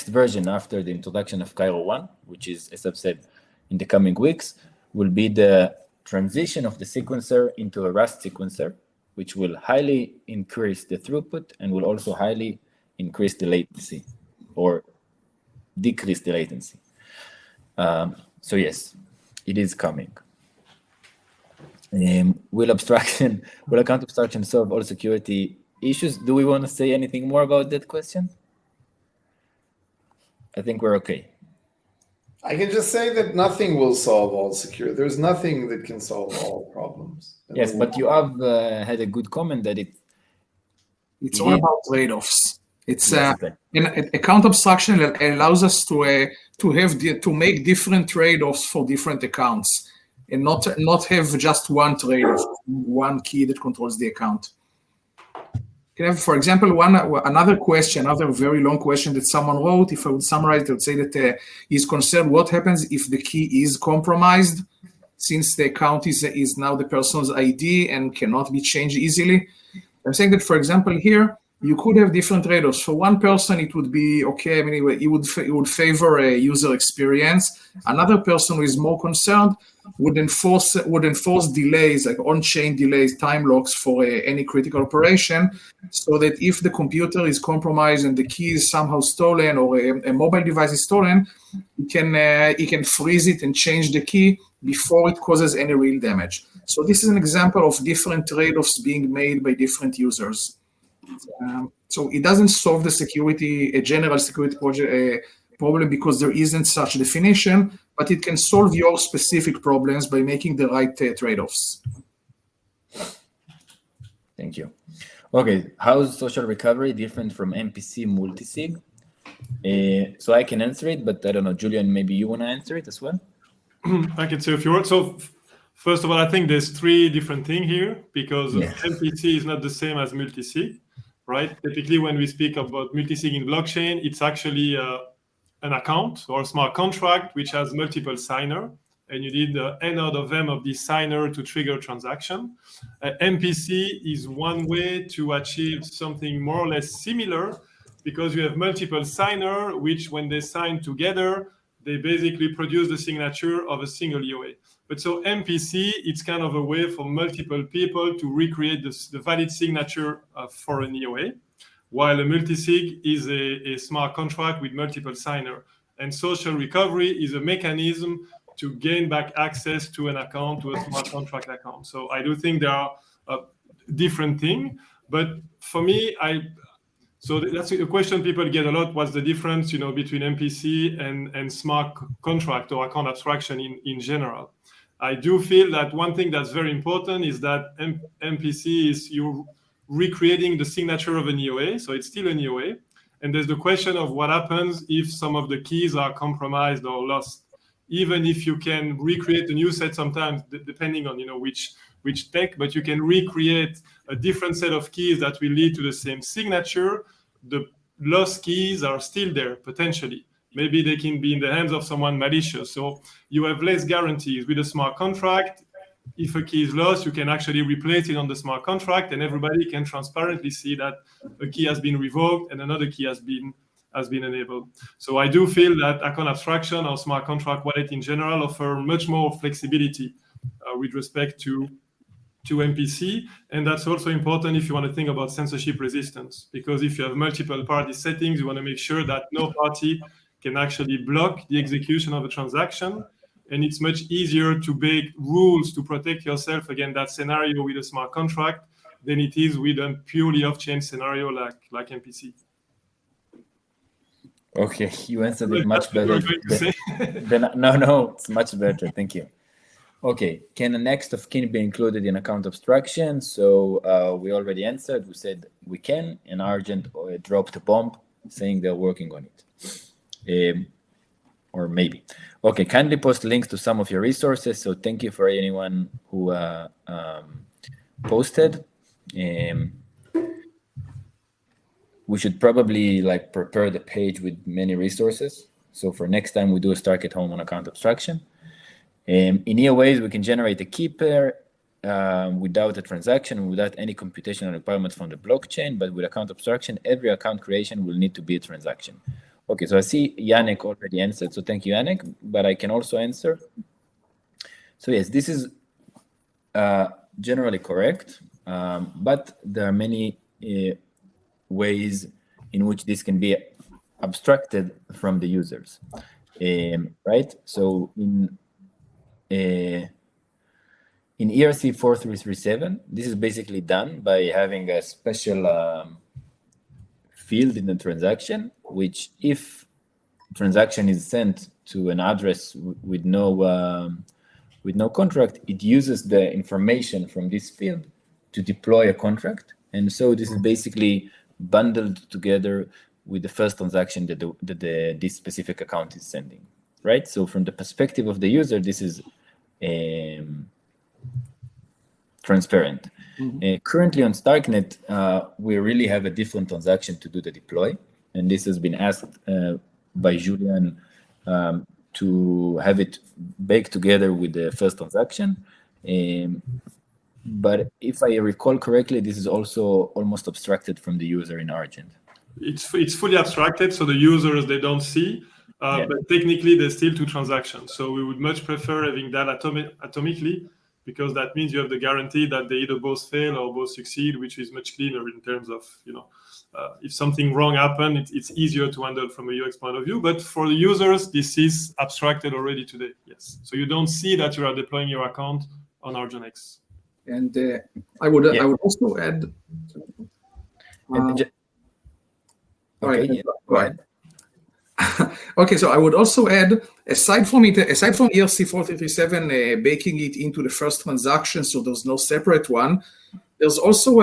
version after the introduction of Cairo 1, which is, as I've said, in the coming weeks, will be the transition of the sequencer into a Rust sequencer, which will highly increase the throughput and will also highly increase the latency or decrease the latency. So yes, it is coming. Will account abstraction solve all security issues? Do we want to say anything more about that question? I think we're okay. I can just say that nothing will solve all security. There's nothing that can solve all problems. Yes, but Yoav had a good comment that it's all about trade-offs. It's account abstraction allows us to make different trade-offs for different accounts, and not have just one trade-off, one key that controls the account. can have, for example, another very long question that someone wrote. If I would summarize it, I would say that he's concerned what happens if the key is compromised, since the account is now the person's ID and cannot be changed easily. I'm saying that, for example, here, you could have different trade-offs. For one person, it would be okay. I mean, it would favor a user experience. Another person who is more concerned would enforce delays, like on-chain delays, time locks for any critical operation, so that if the computer is compromised and the key is somehow stolen or a mobile device is stolen, it can freeze it and change the key before it causes any real damage. So this is an example of different trade-offs being made by different users. So it doesn't solve a general security problem because there isn't such definition, but it can solve your specific problems by making the right trade-offs. Thank you. Okay, how is social recovery different from MPC multisig? So I can answer it, but I don't know, Julien, maybe you want to answer it as well? I can say a few words. So first of all, I think there's three different things here because MPC is not the same as multisig, right? Typically, when we speak about multisig in blockchain, it's actually an account or a smart contract which has multiple signer, and you need the N out of M of this signer to trigger a transaction. MPC is one way to achieve something more or less similar because you have multiple signer, which when they sign together, they basically produce the signature of a single EOA. But so MPC, it's kind of a way for multiple people to recreate the valid signature for an EOA, while a multisig is a smart contract with multiple signer. And social recovery is a mechanism to gain back access to an account, to a smart contract account. So I do think there are different things. But for me, so that's a question people get a lot. What's the difference, between MPC and smart contract or account abstraction in general? I do feel that one thing that's very important is that MPC is you're recreating the signature of an EOA, so it's still an EOA. And there's the question of what happens if some of the keys are compromised or lost. Even if you can recreate a new set sometimes, depending on which tech, but you can recreate a different set of keys that will lead to the same signature. The lost keys are still there, potentially. Maybe they can be in the hands of someone malicious. So you have less guarantees. With a smart contract, if a key is lost, you can actually replace it on the smart contract, and everybody can transparently see that a key has been revoked and another key has been enabled. So I do feel that account abstraction or smart contract wallet in general offer much more flexibility with respect to MPC. And that's also important if you want to think about censorship resistance, because if you have multiple party settings, you want to make sure that no party can actually block the execution of a transaction. And it's much easier to make rules to protect yourself against that scenario with a smart contract than it is with a purely off-chain scenario like MPC. Okay, you answered it much better. No, it's much better. Thank you. Okay, can a next of kin be included in account abstraction? So we already answered. We said we can, and Argent dropped a bomb saying they're working on it. Or maybe. Okay, kindly post links to some of your resources. So thank you for anyone who posted. We should probably prepare the page with many resources. So for next time we do a Stark at Home on account abstraction. In EOAs, we can generate a key pair without a transaction, without any computational requirement from the blockchain. But with account abstraction, every account creation will need to be a transaction. Okay, so I see Yannick already answered. So thank you, Yannick. But I can also answer. So yes, this is generally correct. But there are many ways in which this can be abstracted from the users, right? So in ERC 4337, this is basically done by having a special field in the transaction, which if transaction is sent to an address with no contract, it uses the information from this field to deploy a contract. And so this is basically bundled together with the first transaction that this specific account is sending, right? So from the perspective of the user, this is transparent. Currently on StarkNet, we really have a different transaction to do the deploy, and this has been asked by Julien to have it baked together with the first transaction. But if I recall correctly, this is also almost abstracted from the user in Argent. It's fully abstracted, so the users, they don't see, but technically there's still two transactions. So we would much prefer having that atomically, because that means you have the guarantee that they either both fail or both succeed, which is much cleaner in terms of, if something wrong happened, it's easier to handle from a UX point of view. But for the users, this is abstracted already today, yes. So you don't see that you are deploying your account on Argent X. And I would also add. Okay, go ahead. Okay, so I would also add, aside from ERC 4337 baking it into the first transaction, so there's no separate one. There's also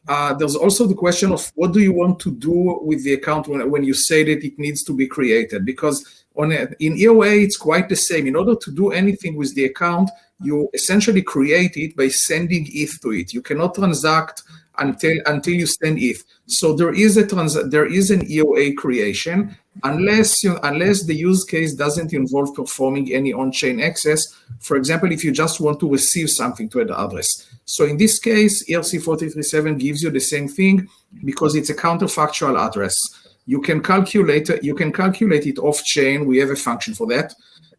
the question of what do you want to do with the account when you say that it needs to be created, because in EOA it's quite the same. In order to do anything with the account, you essentially create it by sending ETH to it. You cannot transact until you send ETH. So there is an EOA creation unless the use case doesn't involve performing any on-chain access. For example, if you just want to receive something to an address. So in this case, ERC 4337 gives you the same thing because it's a counterfactual address. You can calculate it off-chain. We have a function for that.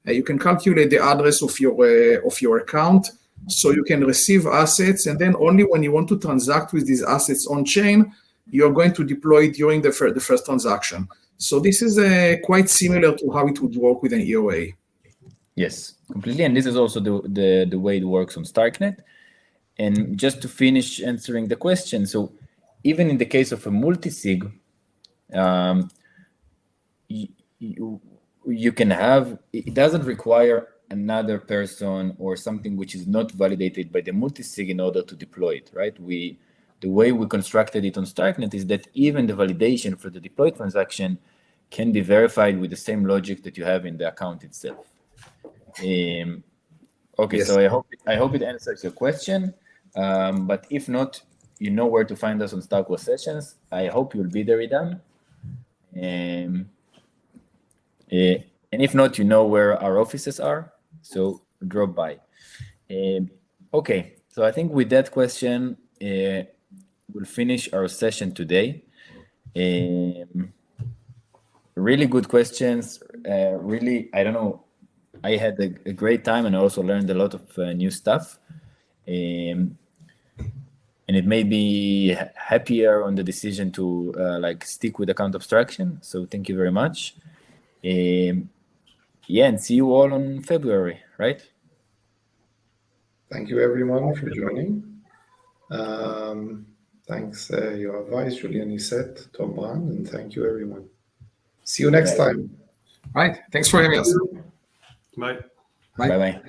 You can calculate the address of your account, so you can receive assets, and then only when you want to transact with these assets on chain, you're going to deploy it during the first transaction. So this is quite similar to how it would work with an EOA. Yes, completely. And this is also the way it works on StarkNet. And just to finish answering the question, so even in the case of a multi-sig, you can have, it doesn't require another person or something which is not validated by the multi-sig in order to deploy it, right? The way we constructed it on StarkNet is that even the validation for the deployed transaction can be verified with the same logic that you have in the account itself. Okay, yes. So I hope it answers your question. But if not, you know where to find us on StarkWare sessions. I hope you'll be there, Idan. And if not, you know where our offices are, so drop by. Okay, so I think with that question, we'll finish our session today. Really good questions. Really, I don't know, I had a great time and I also learned a lot of new stuff. And it made me happier on the decision to stick with account abstraction. So thank you very much. Yeah, and see you all on February, right? Thank you everyone for joining. Thanks, Yoav, Weiss, Julien, Niset, Tom Brand, and thank you everyone. See you next time. Right. Thanks for having us. Bye. Bye-bye.